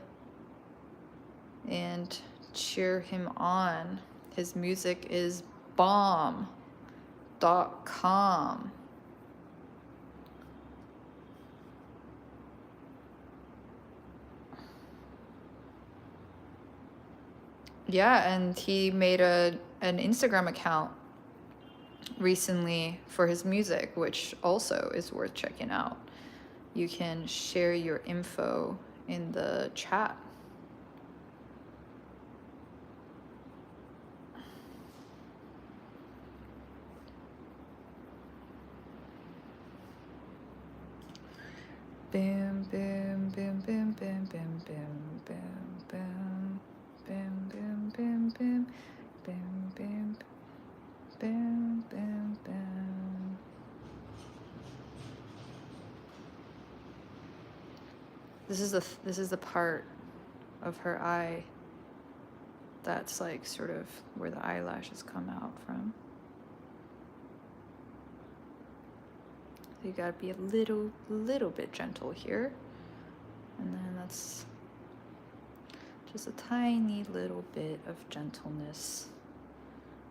and cheer him on. His music is bomb.com. Yeah, and he made an Instagram account recently for his music, which also is worth checking out. You can share your info in the chat. Boom, boom, boom, boom, boom, boom, boom, boom, boom, boom, boom, boom, boom, boom, boom, boom, boom, boom. this is the part of her eye that's like sort of where the eyelashes come out from. So you gotta be a little bit gentle here. And then that's just a tiny little bit of gentleness.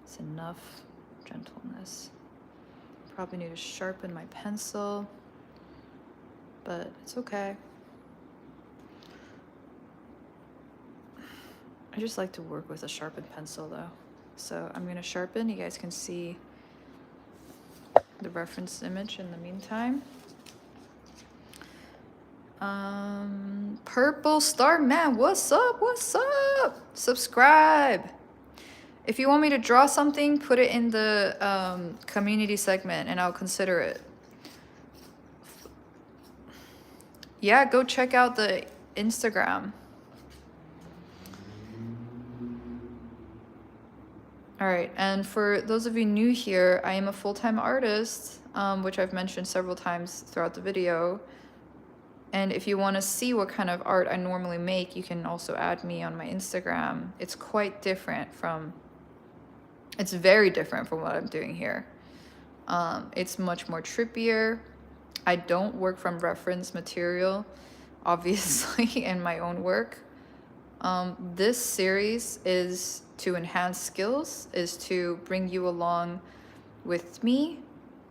It's enough gentleness. Probably need to sharpen my pencil, but it's okay. I just like to work with a sharpened pencil though. So I'm gonna sharpen. You guys can see the reference image in the meantime. Purple Star Man, what's up? What's up? Subscribe. If you want me to draw something, put it in the community segment and I'll consider it. Yeah, go check out the Instagram. All right, and for those of you new here, I am a full-time artist, which I've mentioned several times throughout the video. And if you want to see what kind of art I normally make, you can also add me on my Instagram. It's quite different from, it's very different from what I'm doing here. It's much more trippier. I don't work from reference material, obviously, in my own work. This series is to enhance skills, is to bring you along with me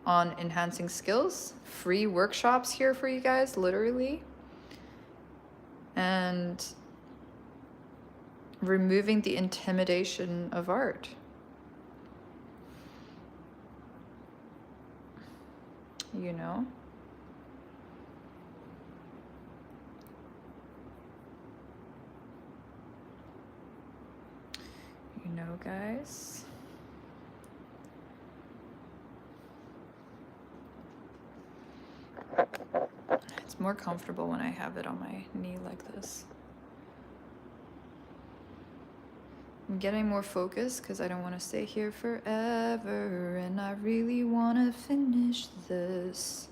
on enhancing skills. Free workshops here for you guys, literally. And removing the intimidation of art. You know? You know, guys. It's more comfortable when I have it on my knee like this. I'm getting more focused because I don't want to stay here forever and I really want to finish this.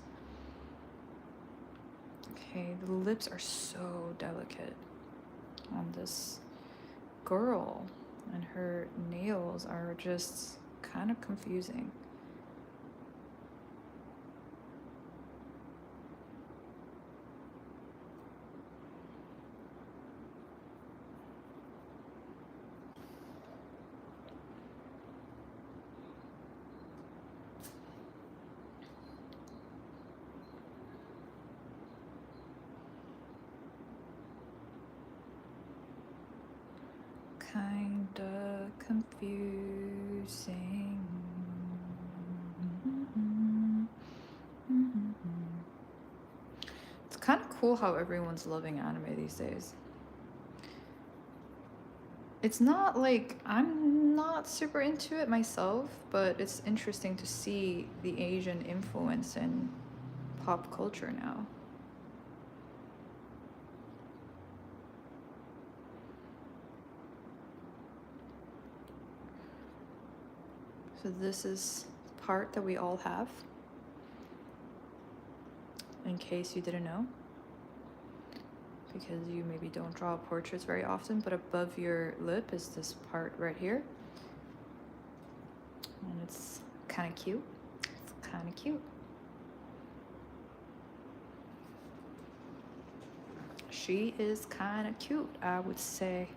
Okay, the lips are so delicate on this girl and her nails are just kind of confusing. Kinda confusing. It's kind of cool how everyone's loving anime these days. It's not like, I'm not super into it myself, but it's interesting to see the Asian influence in pop culture now. So this is the part that we all have, in case you didn't know, because you maybe don't draw portraits very often, but above your lip is this part right here. And it's kind of cute. It's kind of cute. She is kind of cute, I would say.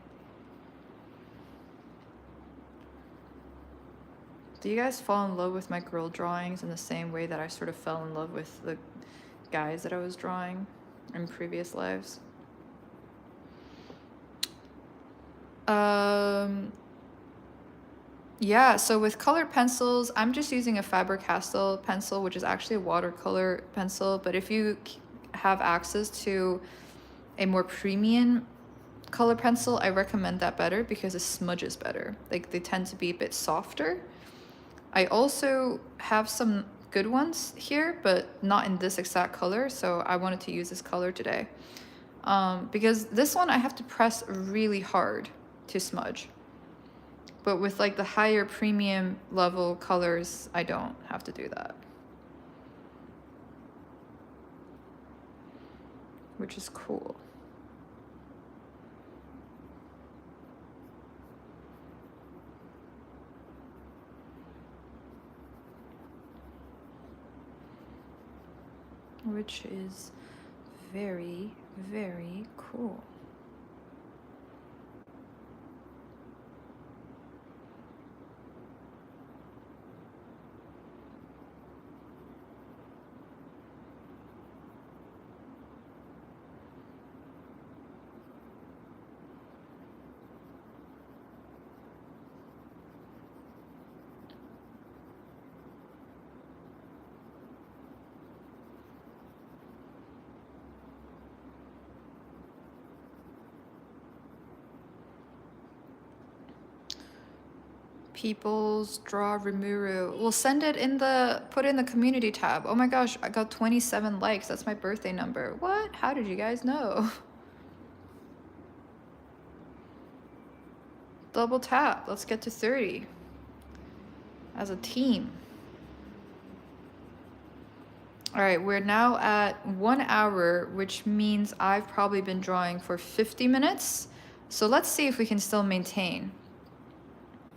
Do you guys fall in love with my girl drawings in the same way that I sort of fell in love with the guys that I was drawing in previous lives? Yeah, so with colored pencils, I'm just using a Faber-Castell pencil, which is actually a watercolor pencil. But if you have access to a more premium color pencil, I recommend that better because it smudges better. Like, they tend to be a bit softer. I also have some good ones here, but not in this exact color, so I wanted to use this color today. Because this one I have to press really hard to smudge. But with like the higher premium level colors, I don't have to do that. which is cool. Which is very, very cool. People's Draw Rimuru. We'll send it in the, put it in the community tab. Oh my gosh, I got 27 likes. That's my birthday number. What? How did you guys know? Double tap. Let's get to 30 as a team. All right, we're now at 1 hour, which means I've probably been drawing for 50 minutes. So let's see if we can still maintain.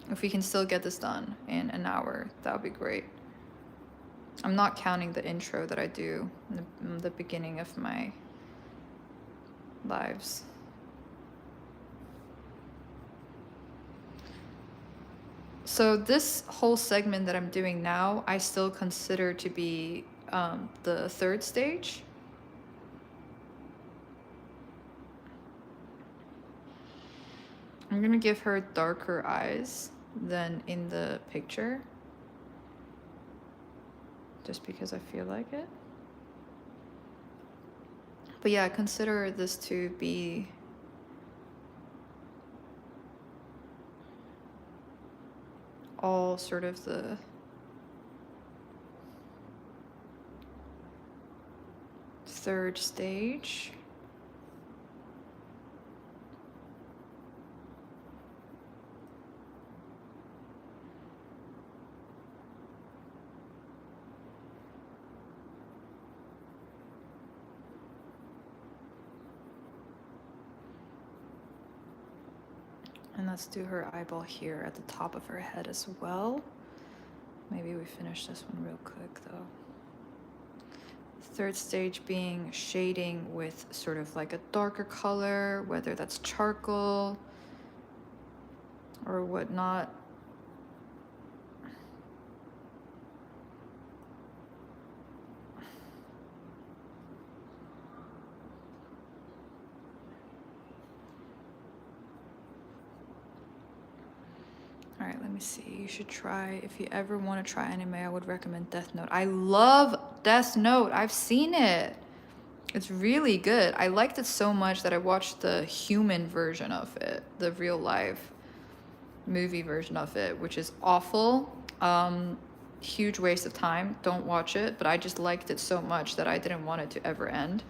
If we can still get this done in an hour, that would be great. I'm not counting the intro that I do in the beginning of my lives. So this whole segment that I'm doing now, I still consider to be the third stage. I'm gonna give her darker eyes than in the picture, just because I feel like it. But yeah, I consider this to be all sort of the third stage. And let's do her eyeball here at the top of her head as well. Maybe we finish this one real quick though. Third stage being shading with sort of like a darker color, whether that's charcoal or whatnot. All right, let me see. You should try, if you ever want to try anime, I would recommend Death Note. I love Death Note. I've seen it. It's really good. I liked it so much that I watched the human version of it, the real life movie version of it, which is awful. Huge waste of time. Don't watch it. But I just liked it so much that I didn't want it to ever end.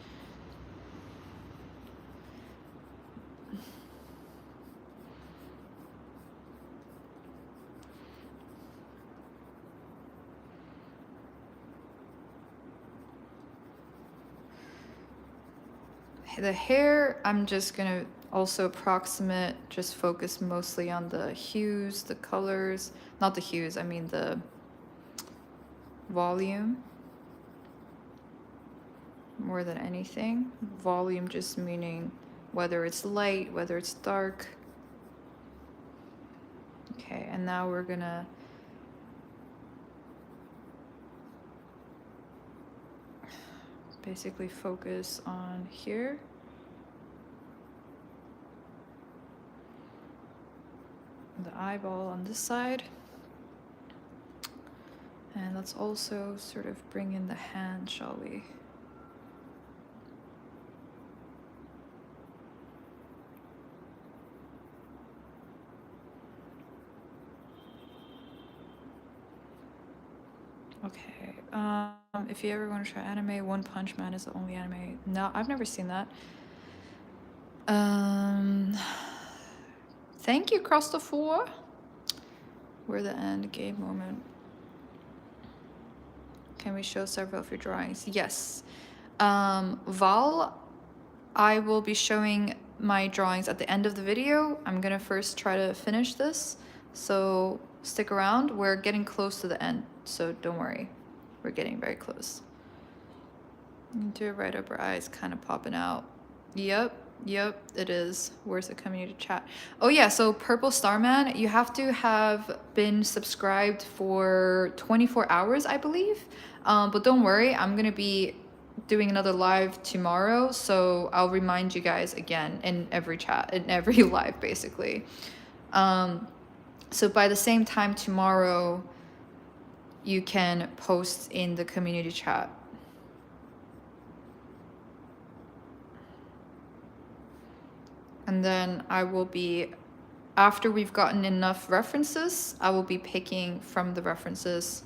The hair, I'm just gonna also approximate, just focus mostly on the hues, the colors, not the hues, I mean the volume more than anything. Volume just meaning whether it's light, whether it's dark. Okay, and now we're gonna basically focus on here. The eyeball on this side. And let's also sort of bring in the hand, shall we? Okay, if you ever want to try anime, One Punch Man is the only anime. No, I've never seen that. Thank you, Cross4. We're the end game moment. Can we show several of your drawings? Yes. Val I will be showing my drawings at the end of the video. I'm gonna first try to finish this, so stick around. We're getting close to the end, so don't worry. We're getting very close. Do it right up her eyes, kind of popping out. Yep, it is. Where's the community chat? Oh yeah, so Purple Starman, you have to have been subscribed for 24 hours, I believe. But don't worry, I'm gonna be doing another live tomorrow, so I'll remind you guys again in every chat, in every live basically. So by the same time tomorrow, you can post in the community chat. And then I will be, after we've gotten enough references, I will be picking from the references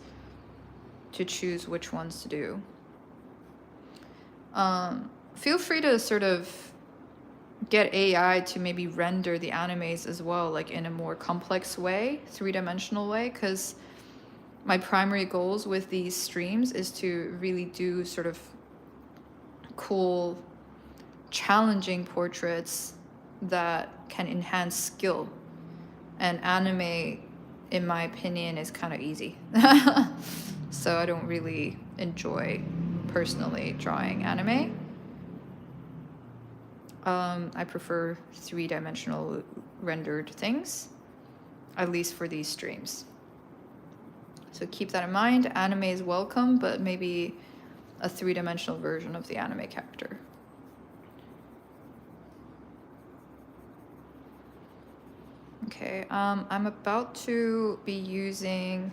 to choose which ones to do. Feel free to sort of get AI to maybe render the animes as well, like in a more complex way, three-dimensional way, because my primary goals with these streams is to really do sort of cool, challenging portraits that can enhance skill. And anime, in my opinion, is kind of easy. So I don't really enjoy personally drawing anime. I prefer three-dimensional rendered things, at least for these streams. So keep that in mind. Anime is welcome, but maybe a three-dimensional version of the anime character. Okay, I'm about to be using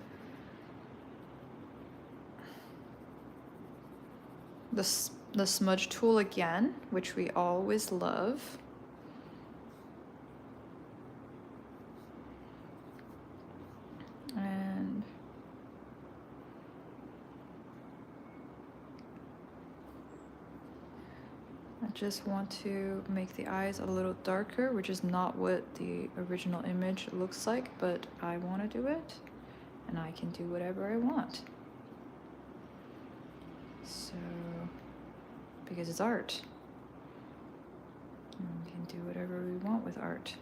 the smudge tool again, which we always love. And I just want to make the eyes a little darker, which is not what the original image looks like, but I want to do it, and I can do whatever I want. So, because it's art. And we can do whatever we want with art.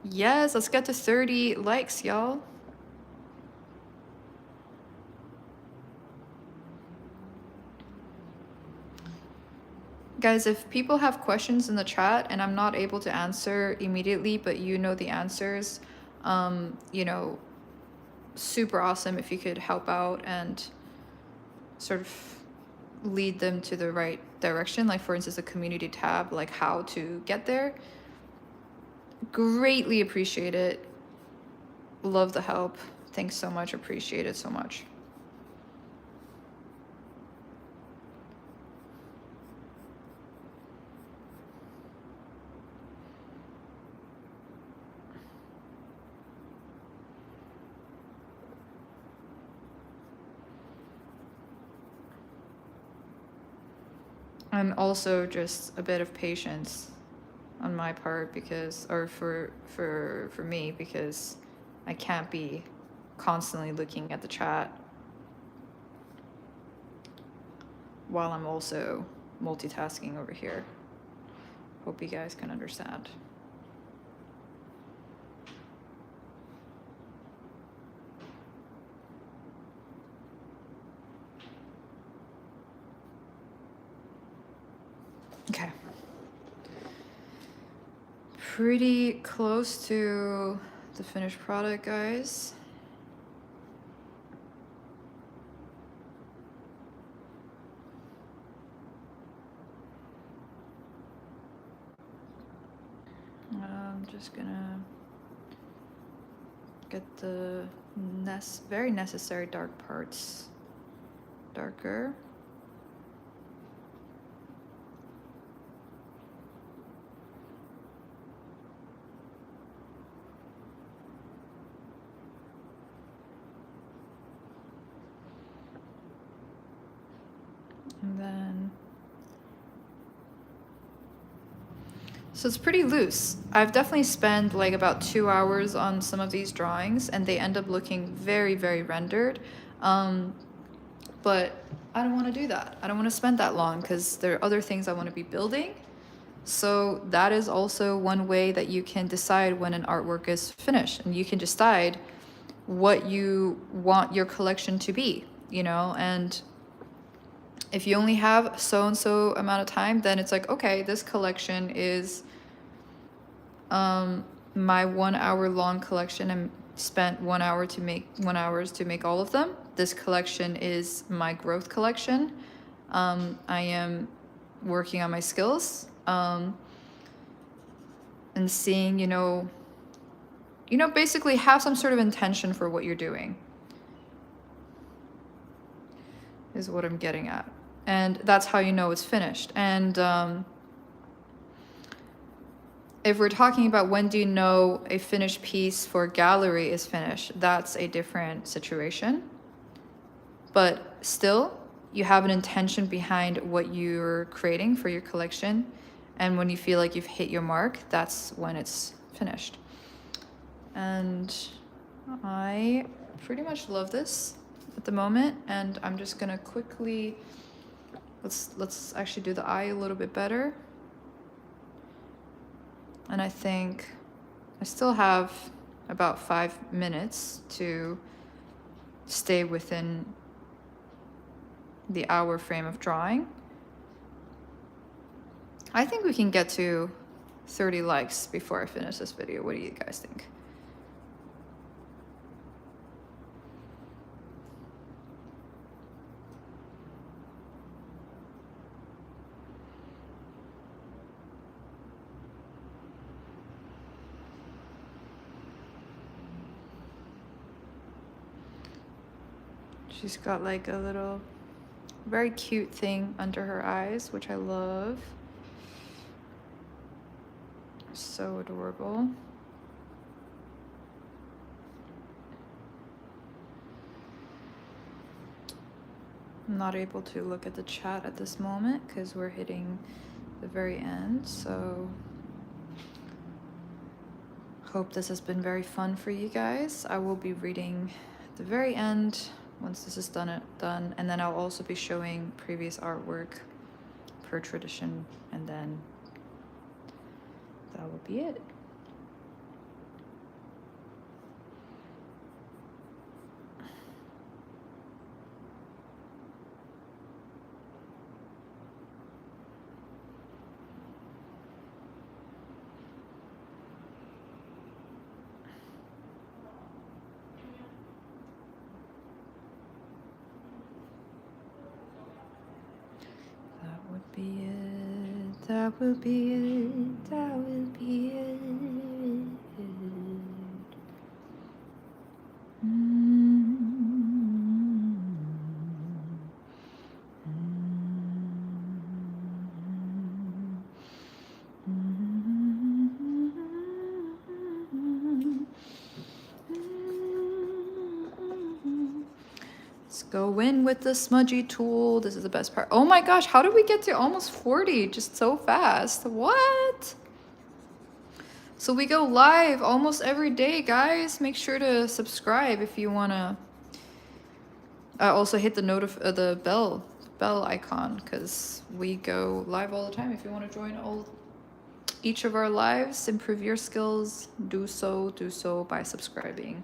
Yes, let's get to 30 likes, y'all. Guys, if people have questions in the chat and I'm not able to answer immediately, but you know the answers, you know, super awesome if you could help out and sort of lead them to the right direction. Like for instance, a community tab, like how to get there. Greatly appreciate it. Love the help. Thanks so much. Appreciate it so much. And also just a bit of patience on my part, because, or for me, because I can't be constantly looking at the chat while I'm also multitasking over here. Hope you guys can understand. Okay. Pretty close to the finished product, guys. I'm just gonna get the very necessary dark parts darker. And then, so it's pretty loose. I've definitely spent like about 2 hours on some of these drawings and they end up looking very, very rendered. But I don't want to do that. I don't want to spend that long because there are other things I want to be building. So that is also one way that you can decide when an artwork is finished, and you can decide what you want your collection to be, you know. And if you only have so and so amount of time, then it's like, okay, this collection is my 1 hour long collection, and spent 1 hour to make 1 hours to make all of them. This collection is my growth collection. I am working on my skills, and seeing, basically have some sort of intention for what you're doing is what I'm getting at. And that's how you know it's finished. And if we're talking about when do you know a finished piece for gallery is finished, that's a different situation. But still, you have an intention behind what you're creating for your collection. And when you feel like you've hit your mark, that's when it's finished. And I pretty much love this at the moment. And I'm just gonna quickly, let's actually do the eye a little bit better. And I think I still have about 5 minutes to stay within the hour frame of drawing. I think we can get to 30 likes before I finish this video. What do you guys think? She's got like a little very cute thing under her eyes, which I love. So adorable. I'm not able to look at the chat at this moment because we're hitting the very end, so hope this has been very fun for you guys. I will be reading at the very end once this is done, and then I'll also be showing previous artwork per tradition, and then that will be it. That will be it, that will be it. Let's go in with the smudgy tool. This is the best part. Oh my gosh, how did we get to almost 40 just so fast? What? So we go live almost every day, guys. Make sure to subscribe if you wanna. Also hit the bell icon, because we go live all the time. If you want to join each of our lives, improve your skills, do so by subscribing.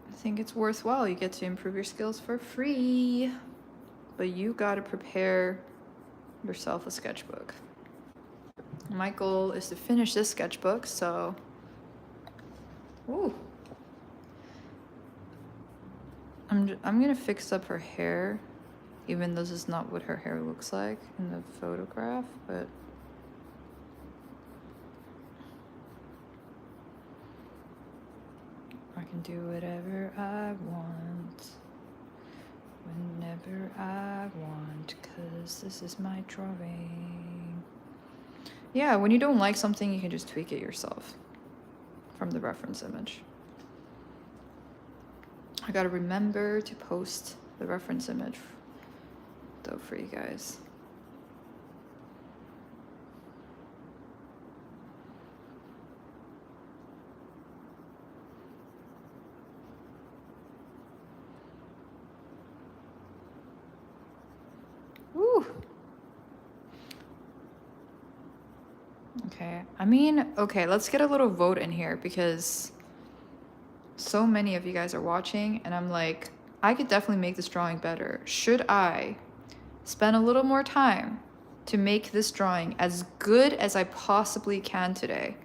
I think it's worthwhile. You get to improve your skills for free, but you got to prepare yourself a sketchbook. My goal is to finish this sketchbook, so ooh. I'm gonna fix up her hair, even though this is not what her hair looks like in the photograph, but I can do whatever I want, whenever I want, 'cause this is my drawing. Yeah, when you don't like something, you can just tweak it yourself from the reference image. I gotta remember to post the reference image though for you guys. Okay. I mean, okay, let's get a little vote in here because so many of you guys are watching and I'm like, I could definitely make this drawing better. Should I spend a little more time to make this drawing as good as I possibly can today?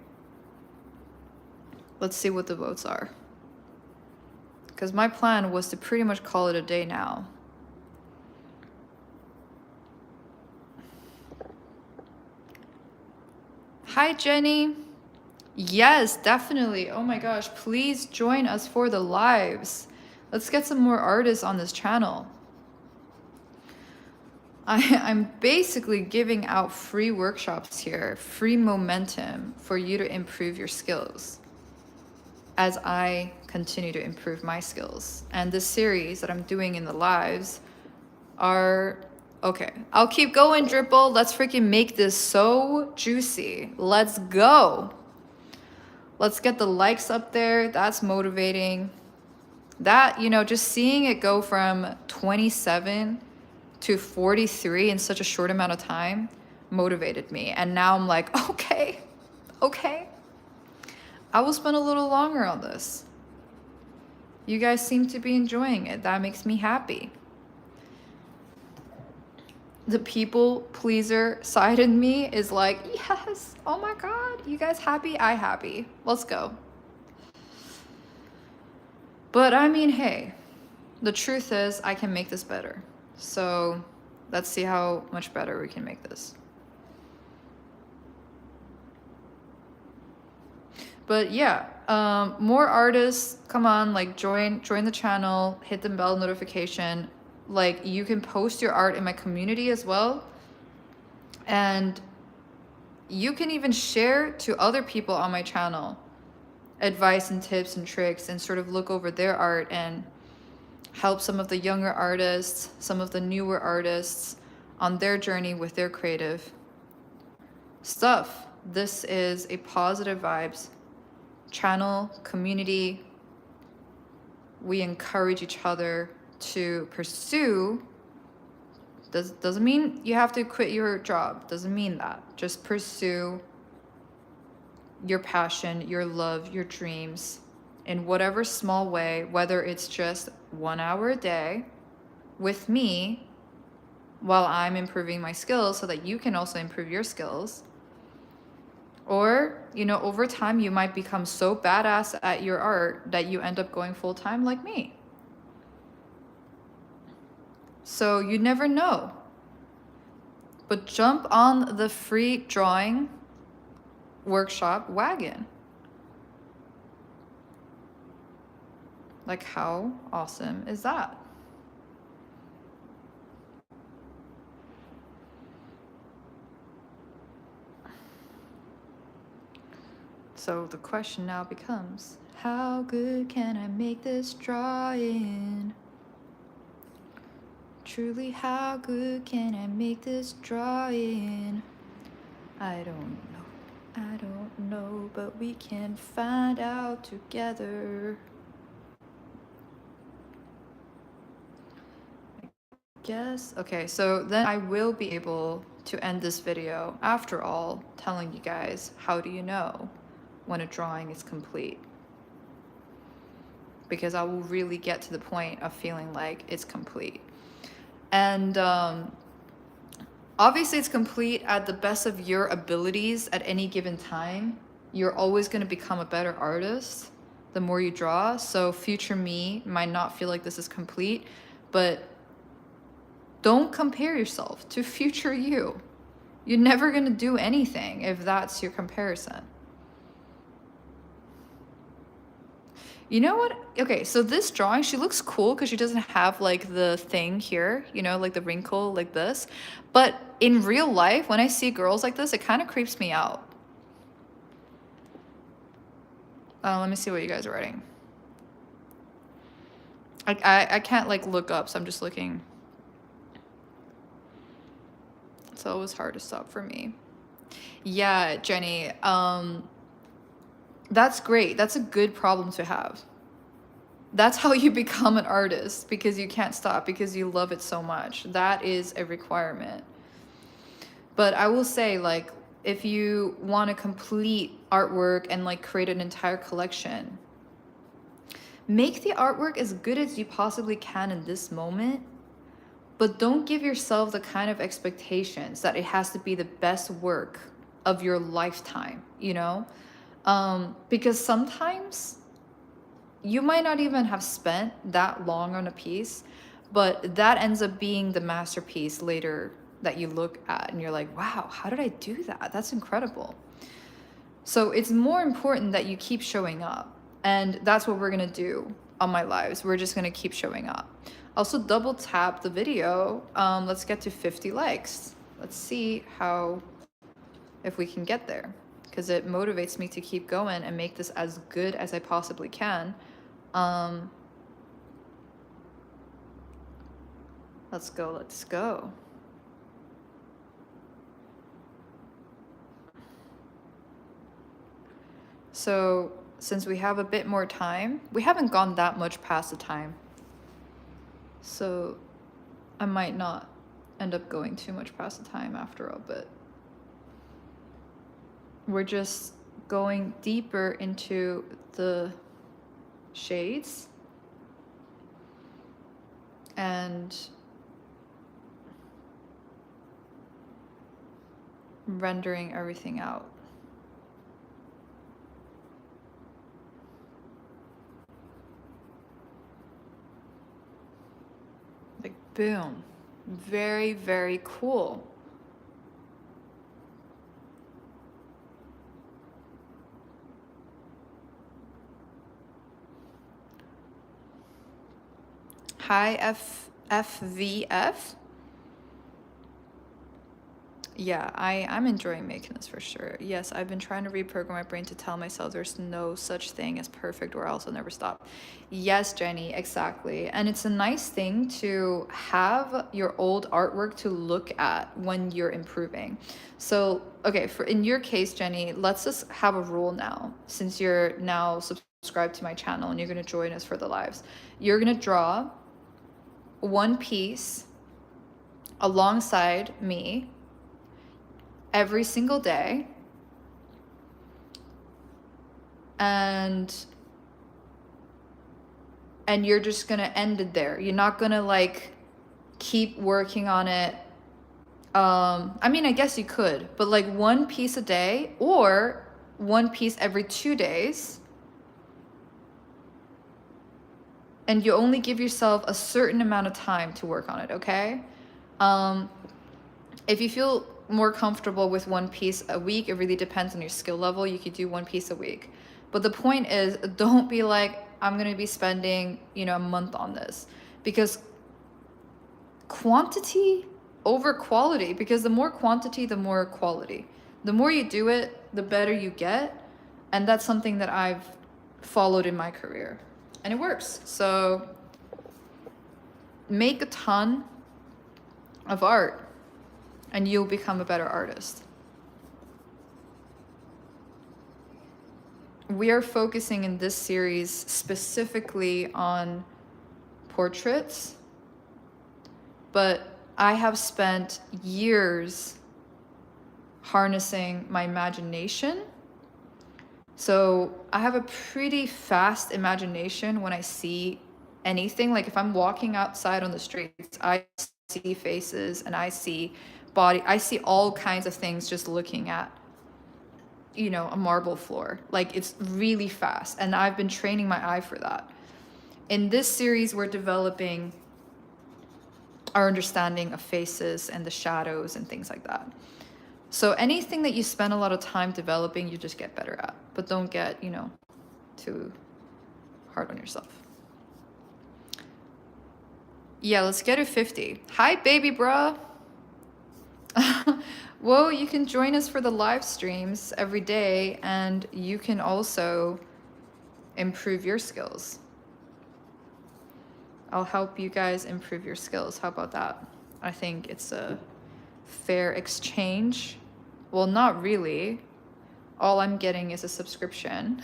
Let's see what the votes are. Because my plan was to pretty much call it a day now. Hi, Jenny. Yes, definitely. Oh my gosh, please join us for the lives. Let's get some more artists on this channel. I'm basically giving out free workshops here, free momentum for you to improve your skills as I continue to improve my skills. And this series that I'm doing in the lives are, okay, I'll keep going, Dripple. Let's freaking make this so juicy. Let's go. Let's get the likes up there. That's motivating. That, you know, just seeing it go from 27 to 43 in such a short amount of time motivated me. And now I'm like, okay, I will spend a little longer on this. You guys seem to be enjoying it. That makes me happy. The people pleaser side in me is like, yes, oh my God, you guys happy? I happy. Let's go. But I mean, hey, the truth is I can make this better. So let's see how much better we can make this. But yeah, more artists, come on, like join the channel, hit the bell notification. Like you can post your art in my community as well. And you can even share to other people on my channel advice and tips and tricks and sort of look over their art and help some of the younger artists, some of the newer artists on their journey with their creative stuff. This is a positive vibes channel, community. We encourage each other to pursue. Doesn't mean you have to quit your job. Doesn't mean that. Just pursue your passion, your love, your dreams in whatever small way, whether it's just 1 hour a day with me while I'm improving my skills so that you can also improve your skills. Or, you know, over time, you might become so badass at your art that you end up going full-time like me. So you never know. But jump on the free drawing workshop wagon. Like, how awesome is that? So the question now becomes, how good can I make this drawing? Truly, how good can I make this drawing? I don't know, but we can find out together. Yes. Okay, so then I will be able to end this video after all telling you guys, how do you know when a drawing is complete? Because I will really get to the point of feeling like it's complete. And obviously it's complete at the best of your abilities at any given time. You're always going to become a better artist the more you draw. So future me might not feel like this is complete, but don't compare yourself to future you. You're never going to do anything if that's your comparison. You know what? Okay, so this drawing, she looks cool because she doesn't have like the thing here, you know, like the wrinkle like this. But in real life, when I see girls like this, it kind of creeps me out. Let me see what you guys are writing. I can't like look up, so I'm just looking. So it was hard to stop for me. Yeah, Jenny. That's great. That's a good problem to have. That's how you become an artist, because you can't stop, because you love it so much. That is a requirement. But I will say, like, if you want to complete artwork and like create an entire collection, make the artwork as good as you possibly can in this moment, but don't give yourself the kind of expectations that it has to be the best work of your lifetime, you know? Because sometimes you might not even have spent that long on a piece, but that ends up being the masterpiece later that you look at and you're like, wow, how did I do that? That's incredible. So it's more important that you keep showing up. And that's what we're gonna do on my lives. We're just gonna keep showing up. Also double tap the video. Let's get to 50 likes. Let's see if we can get there, because it motivates me to keep going and make this as good as I possibly can. Let's go. So since we have a bit more time, we haven't gone that much past the time. So I might not end up going too much past the time after all, but we're just going deeper into the shades and rendering everything out. Like, boom. Very, very cool. Hi, FVF. Yeah, I'm enjoying making this for sure. Yes, I've been trying to reprogram my brain to tell myself there's no such thing as perfect or else I'll never stop. Yes, Jenny, exactly. And it's a nice thing to have your old artwork to look at when you're improving. So, okay, in your case, Jenny, let's just have a rule now. Since you're now subscribed to my channel and you're going to join us for the lives, you're going to draw one piece alongside me every single day, and you're just gonna end it there. You're not gonna like keep working on it. I mean, I guess you could, but like one piece a day or one piece every 2 days, and you only give yourself a certain amount of time to work on it, okay? If you feel more comfortable with one piece a week, it really depends on your skill level. You could do one piece a week. But the point is, don't be like, I'm going to be spending, a month on this. Because quantity over quality, because the more quantity, the more quality. The more you do it, the better you get. And that's something that I've followed in my career. And it works. So make a ton of art and you'll become a better artist. We are focusing in this series specifically on portraits, but I have spent years harnessing my imagination. So I have a pretty fast imagination when I see anything. Like if I'm walking outside on the streets, I see faces and I see body. I see all kinds of things just looking at, a marble floor. Like it's really fast. And I've been training my eye for that. In this series, we're developing our understanding of faces and the shadows and things like that. So anything that you spend a lot of time developing, you just get better at. But don't get, too hard on yourself. Yeah, let's get to 50. Hi, baby bruh. Well, you can join us for the live streams every day, and you can also improve your skills. I'll help you guys improve your skills. How about that? I think it's a fair exchange. Well, not really. All I'm getting is a subscription.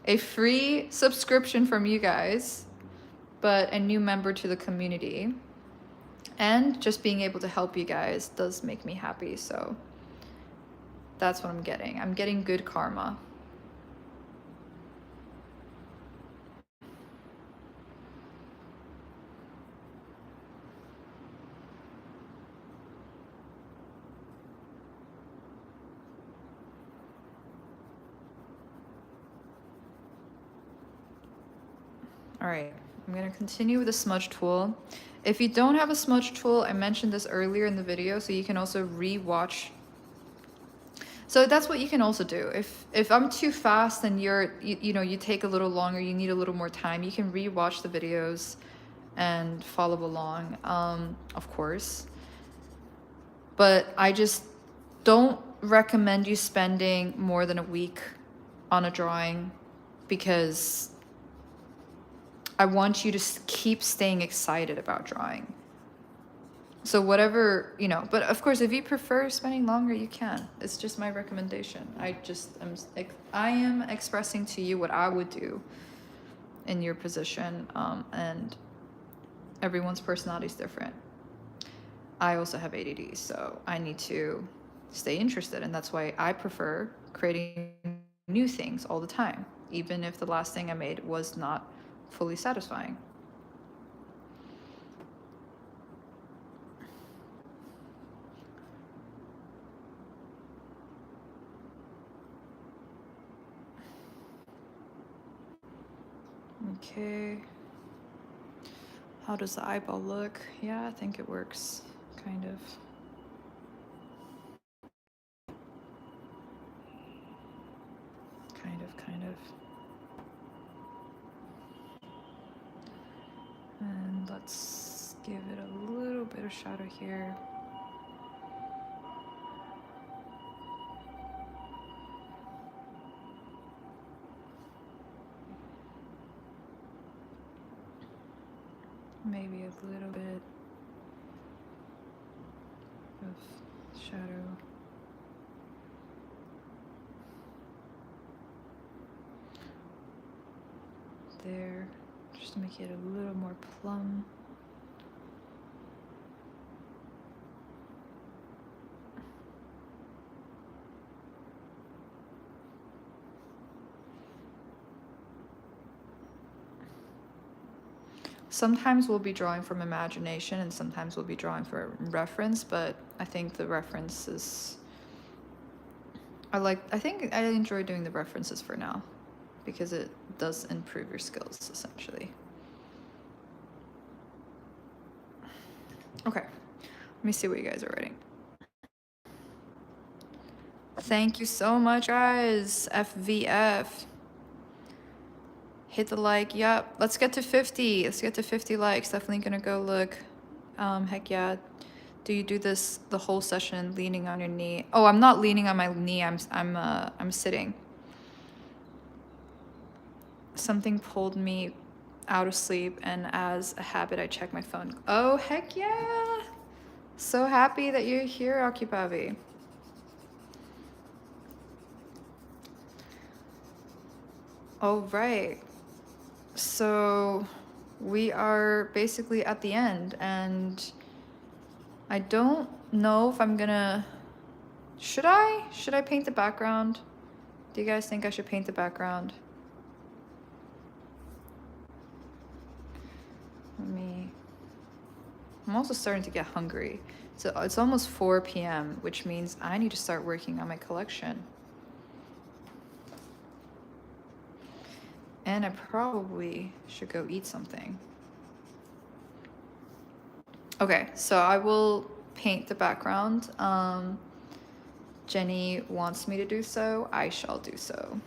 A free subscription from you guys, but a new member to the community. And just being able to help you guys does make me happy. So That's what I'm getting. I'm getting good karma. All right, I'm gonna continue with the smudge tool. If you don't have a smudge tool, I mentioned this earlier in the video, so you can also re-watch. So that's what you can also do. If I'm too fast and you know, you take a little longer, you need a little more time, you can re-watch the videos and follow along, of course. But I just don't recommend you spending more than a week on a drawing, because I want you to keep staying excited about drawing. So whatever, you know, but of course, if you prefer spending longer, you can. It's just my recommendation. I am expressing to you what I would do in your position, and everyone's personality is different. I also have ADD, so I need to stay interested, and that's why I prefer creating new things all the time, even if the last thing I made was not fully satisfying. Okay. How does the eyeball look? Yeah, I think it works, kind of. Kind of. And let's give it a little bit of shadow here. Maybe a little bit of shadow. There, just to make it a little more plumb. Sometimes we'll be drawing from imagination and sometimes we'll be drawing for reference, but I think the reference is, I think I enjoy doing the references for now, because it does improve your skills, essentially. Okay, let me see what you guys are writing. Thank you so much, guys. FVF. Hit the like. Yep. Let's get to 50. Let's get to 50 likes. Definitely gonna go look. Heck yeah. Do you do this the whole session leaning on your knee? Oh, I'm not leaning on my knee. I'm sitting. Something pulled me out of sleep, and as a habit, I check my phone. Oh, heck yeah. So happy that you're here, Akipavi. All right. So we are basically at the end, and I don't know if I'm gonna, should I paint the background? Do you guys think I should paint the background? I'm also starting to get hungry. So it's almost 4 p.m., which means I need to start working on my collection. And I probably should go eat something. Okay, so I will paint the background. Jenny wants me to do so. I shall do so.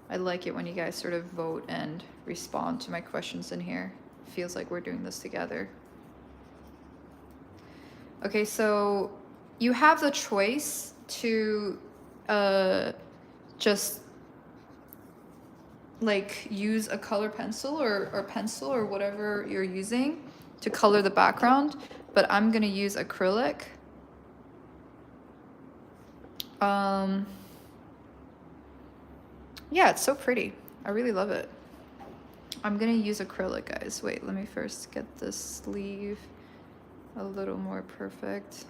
I like it when you guys sort of vote and respond to my questions in here. Feels like we're doing this together. Okay, so you have the choice to just like use a color pencil or pencil or whatever you're using to color the background, but I'm gonna use acrylic. Yeah, it's so pretty. I really love it. I'm gonna use acrylic, guys. Wait, let me first get this sleeve a little more perfect.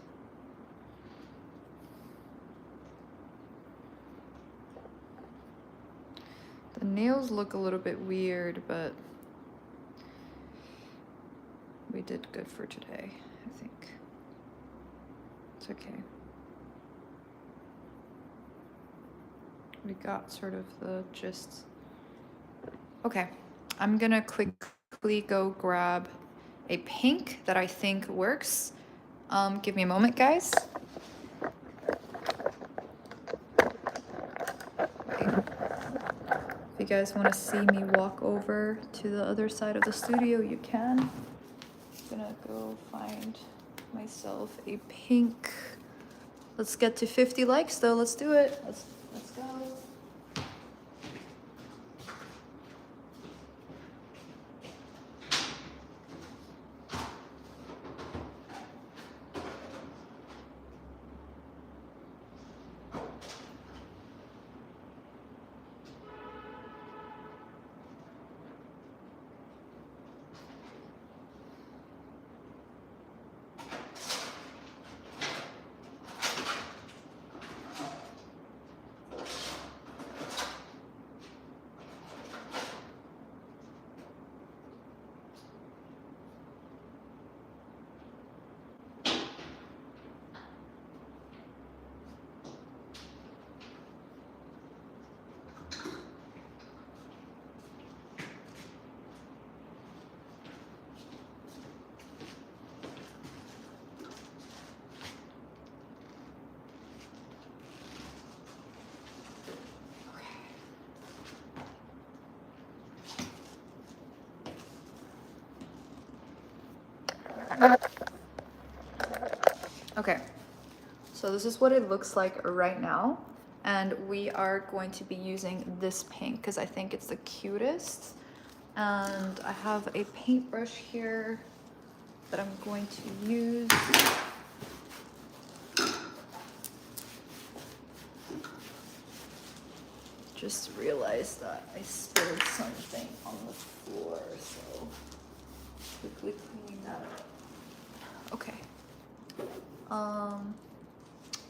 The nails look a little bit weird, but we did good for today, I think. It's okay. We got sort of the gist. Okay, I'm gonna quickly go grab a pink that I think works. Give me a moment, guys. If you guys want to see me walk over to the other side of the studio, you can. I'm gonna go find myself a pink. Let's get to 50 likes though. Let's do it. Let's go. Okay, so this is what it looks like right now, and we are going to be using this pink because I think it's the cutest. And I have a paintbrush here that I'm going to use. Just realized that I spilled something on the floor, so quickly cleaning that up. Okay.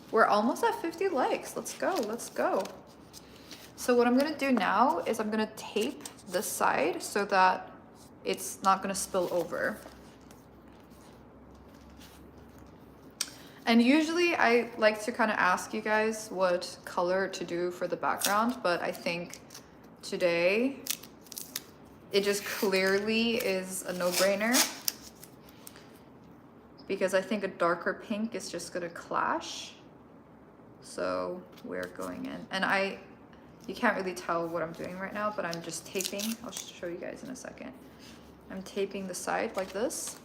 We're almost at 50 likes. Let's go, let's go. So what I'm gonna do now is I'm gonna tape this side so that it's not gonna spill over. And usually I like to kind of ask you guys what color to do for the background, but I think today it just clearly is a no-brainer, because I think a darker pink is just gonna clash. So we're going in, and you can't really tell what I'm doing right now, but I'm just taping. I'll show you guys in a second. I'm taping the side like this,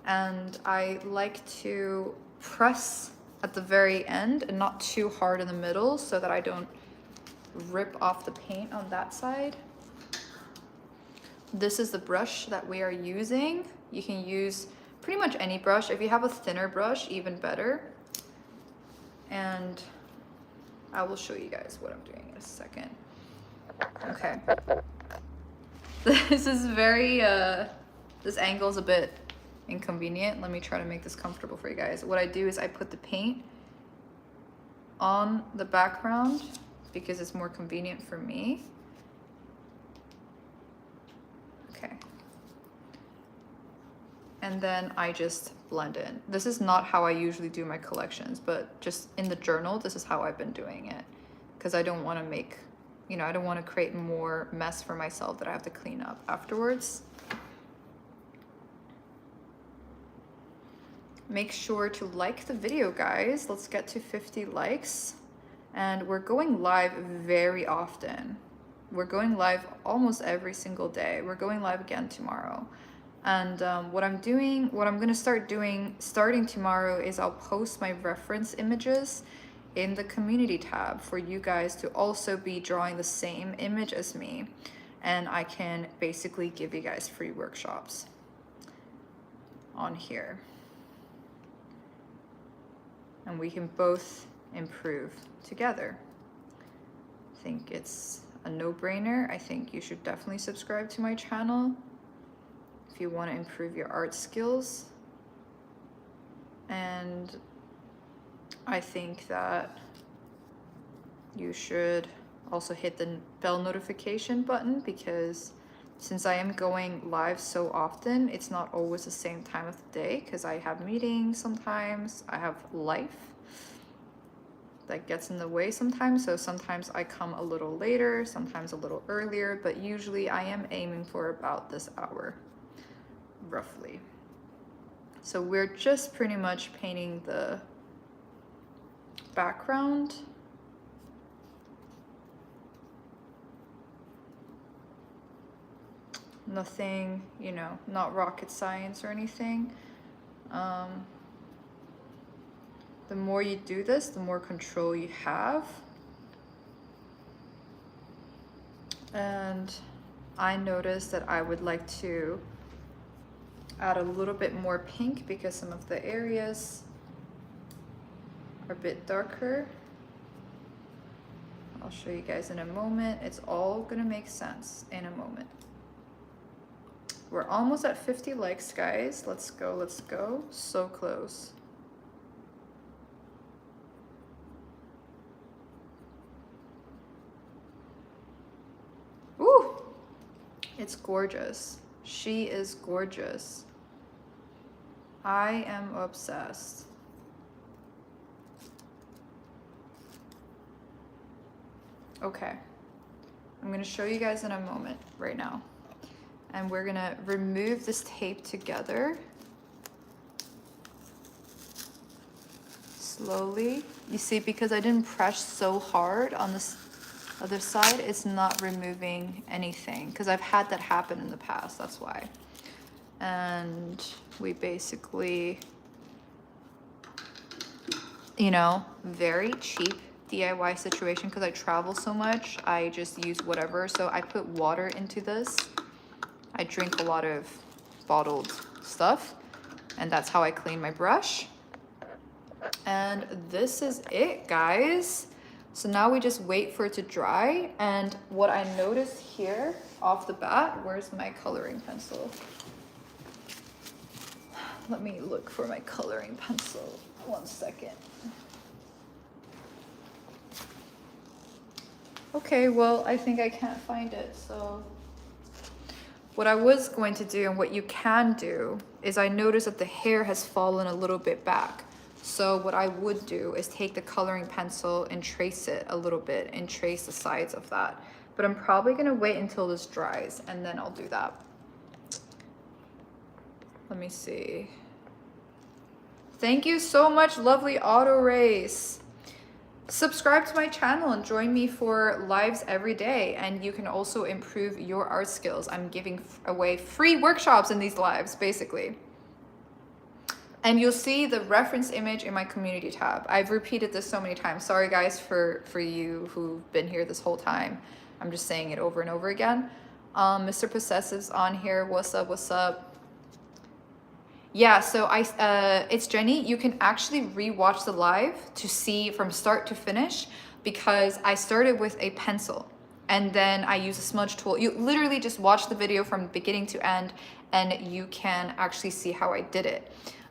and I like to press at the very end and not too hard in the middle so that I don't rip off the paint on that side. This is the brush that we are using. You can use pretty much any brush. If you have a thinner brush, even better. And I will show you guys what I'm doing in a second. Okay. This is very, this angle is a bit inconvenient. Let me try to make this comfortable for you guys. What I do is I put the paint on the background because it's more convenient for me. Okay. And then I just blend in. This is not how I usually do my collections, but just in the journal, this is how I've been doing it. Because I don't want to make, you know, I don't want to create more mess for myself that I have to clean up afterwards. Make sure to like the video, guys. Let's get to 50 likes. And we're going live very often. We're going live almost every single day. We're going live again tomorrow. And what I'm gonna start doing starting tomorrow is I'll post my reference images in the community tab for you guys to also be drawing the same image as me. And I can basically give you guys free workshops on here. And we can both improve together. I think it's a no-brainer. I think you should definitely subscribe to my channel if you want to improve your art skills. And I think that you should Also hit the bell notification button, because since I am going live so often, it's not always the same time of the day, because I have meetings sometimes, I have life that gets in the way sometimes. So sometimes I come a little later, sometimes a little earlier, but usually I am aiming for about this hour, roughly. So we're just pretty much painting the background. Nothing, you know, not rocket science or anything. The more you do this, the more control you have. And I noticed that I would like to add a little bit more pink because some of the areas are a bit darker. I'll show you guys in a moment. It's all gonna make sense in a moment. We're almost at 50 likes, guys. Let's go, let's go. So close. Ooh, it's gorgeous. She is gorgeous. I am obsessed. Okay, I'm gonna show you guys in a moment right now. And we're gonna remove this tape together. Slowly. You see, because I didn't press so hard on this other side, it's not removing anything, because I've had that happen in the past, that's why. And we basically, you know, very cheap DIY situation, because I travel so much, I just use whatever. So I put water into this. I drink a lot of bottled stuff, and that's how I clean my brush. And this is it, guys. So now we just wait for it to dry. And what I noticed here off the bat, where's my coloring pencil? Let me look for my coloring pencil. 1 second. Okay, well, I think I can't find it, so. What I was going to do, and what you can do, is I noticed that the hair has fallen a little bit back. So what I would do is take the coloring pencil and trace it a little bit and trace the sides of that. But I'm probably gonna wait until this dries and then I'll do that. Let me see. Thank you so much, lovely Auto Race. Subscribe to my channel and join me for lives every day, and you can also improve your art skills. I'm giving away free workshops in these lives, basically. And you'll see the reference image in my community tab. I've repeated this so many times. Sorry guys for you who've been here this whole time. I'm just saying it over and over again. Mr. Possessive's on here. What's up, what's up? Yeah, so it's Jenny. You can actually rewatch the live to see from start to finish, because I started with a pencil and then I use a smudge tool. You literally just watch the video from beginning to end and you can actually see how I did it.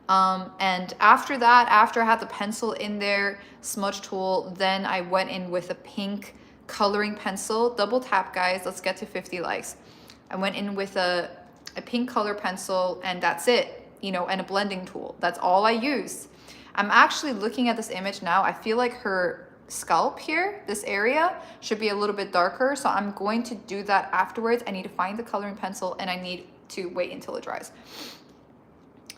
And after that, after I had the pencil in there, smudge tool, then I went in with a pink coloring pencil. Double tap, guys. Let's get to 50 likes. I went in with a pink color pencil, and that's it. You know, and a blending tool. That's all I use. I'm actually looking at this image now. I feel like her scalp here, this area, should be a little bit darker. So I'm going to do that afterwards. I need to find the coloring pencil and I need to wait until it dries.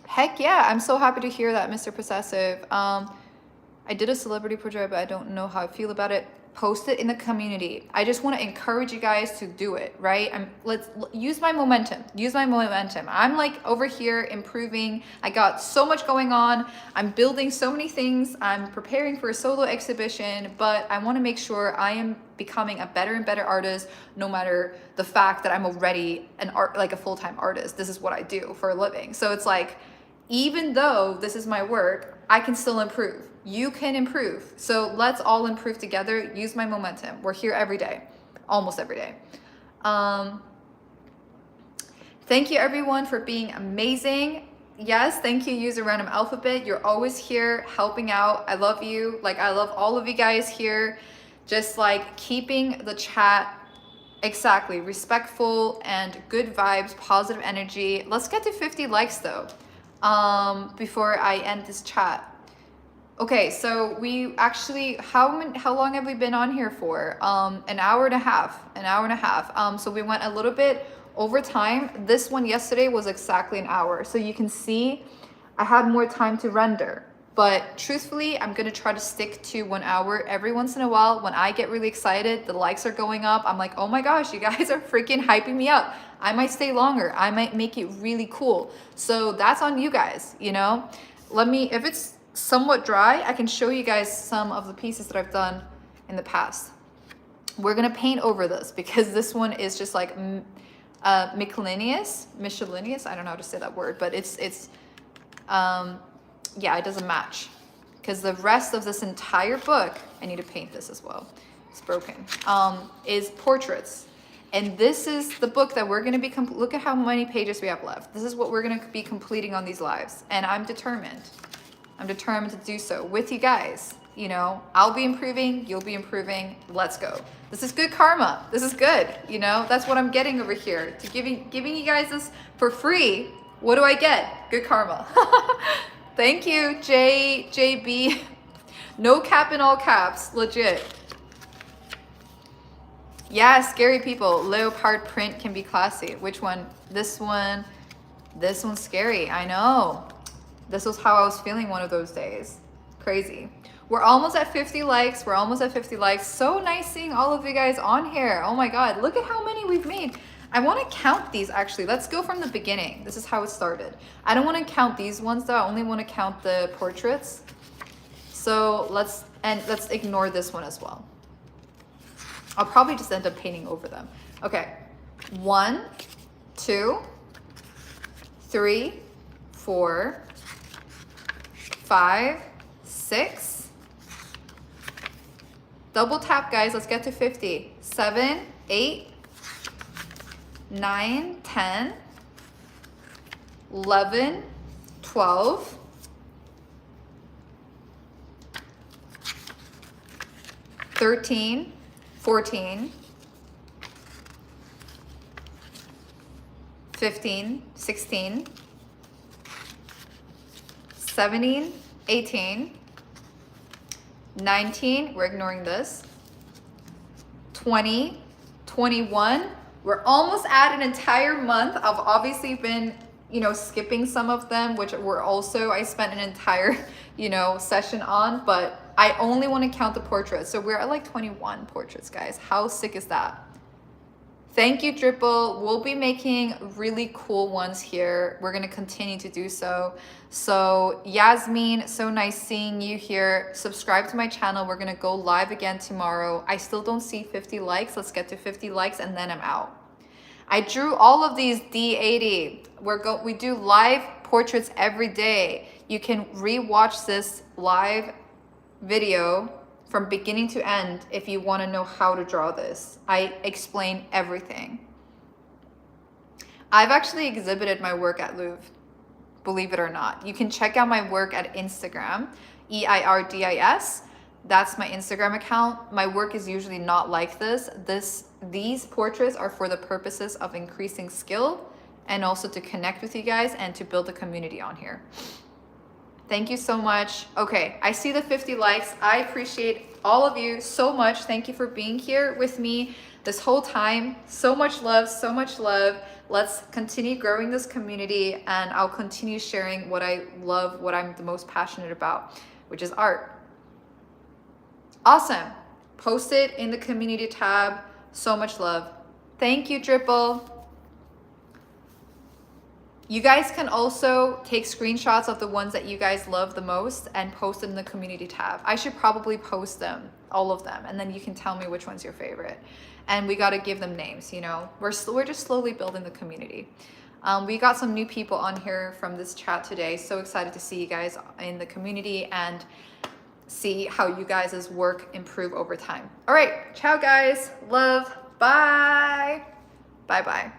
Heck yeah, I'm so happy to hear that, Mr. Possessive. I did a celebrity project, but I don't know how I feel about it. Post it in the community. I just want to encourage you guys to do it, right? Let's use my momentum. Use my momentum. I'm like over here improving. I got so much going on. I'm building so many things. I'm preparing for a solo exhibition, but I want to make sure I am becoming a better and better artist, no matter the fact that I'm already like a full-time artist. This is what I do for a living. So it's like, even though this is my work, I can still improve. You can improve. So let's all improve together. Use my momentum. We're here every day, almost every day. Thank you everyone for being amazing. Yes, thank you, User Random Alphabet. You're always here helping out. I love you. Like, I love all of you guys here. just like keeping the chat exactly respectful and good vibes, positive energy. Let's get to 50 likes though, before I end this chat. Okay, so we actually, how long have we been on here for? An hour and a half. So we went a little bit over time. This one yesterday was exactly an hour. So you can see I had more time to render. But truthfully, I'm gonna try to stick to 1 hour every once in a while. When I get really excited, the likes are going up. I'm like, oh my gosh, you guys are freaking hyping me up. I might stay longer. I might make it really cool. So that's on you guys, you know? If it's somewhat dry, I can show you guys some of the pieces that I've done in the past. We're gonna paint over this because this one is just like miscellaneous. I don't know how to say that word, but yeah, it doesn't match because the rest of this entire book, I need to paint this as well, it's broken, is portraits. And this is the book that we're going to be, look at how many pages we have left. This is what we're going to be completing on these lives. And I'm determined to do so with you guys. You know, I'll be improving, you'll be improving. Let's go. This is good karma. This is good. You know, that's what I'm getting over here, to giving you guys this for free. What do I get? Good karma. Thank you, JB. No cap in all caps, legit. Yeah, scary people. Leopard print can be classy. Which one? This one. This one's scary. I know. This was how I was feeling one of those days. Crazy. We're almost at 50 likes. We're almost at 50 likes. So nice seeing all of you guys on here. Oh my God. Look at how many we've made. I want to count these actually. Let's go from the beginning. This is how it started. I don't want to count these ones though. I only want to count the portraits. So let's ignore this one as well. I'll probably just end up painting over them. Okay. 1, 2, 3, 4, 5, 6. Double tap, guys. Let's get to 50. 7, 8, 9, 10, 11, 12, 13, 14, 15, 16, 17, 18, 19, we're ignoring this, 20, 21, we're almost at an entire month. I've obviously been, you know, skipping some of them, which were also, I spent an entire, you know, session on, but I only want to count the portraits. So we're at like 21 portraits, guys. How sick is that? Thank you, Dripple. We'll be making really cool ones here. We're going to continue to do so. So Yasmin, so nice seeing you here. Subscribe to my channel. We're going to go live again tomorrow. I still don't see 50 likes. Let's get to 50 likes and then I'm out. I drew all of these D80. We do live portraits every day. You can re-watch this live video from beginning to end if you want to know how to draw this. I explain everything. I've actually exhibited my work at Louvre, believe it or not. You can check out my work at Instagram, EIRDIS. That's my Instagram account. My work is usually not like this. These portraits are for the purposes of increasing skill and also to connect with you guys and to build a community on here. Thank you so much. Okay, I see the 50 likes. I appreciate all of you so much. Thank you for being here with me this whole time. So much love, so much love. Let's continue growing this community and I'll continue sharing what I love, what I'm the most passionate about, which is art. Awesome. Post it in the community tab. So much love. Thank you, Dripple. You guys can also take screenshots of the ones that you guys love the most and post in the community tab. I should probably post them, all of them, and then you can tell me which one's your favorite. And we got to give them names, you know. We're just slowly building the community. We got some new people on here from this chat today. So excited to see you guys in the community and see how you guys' work improve over time. All right, ciao guys, love, bye. Bye-bye.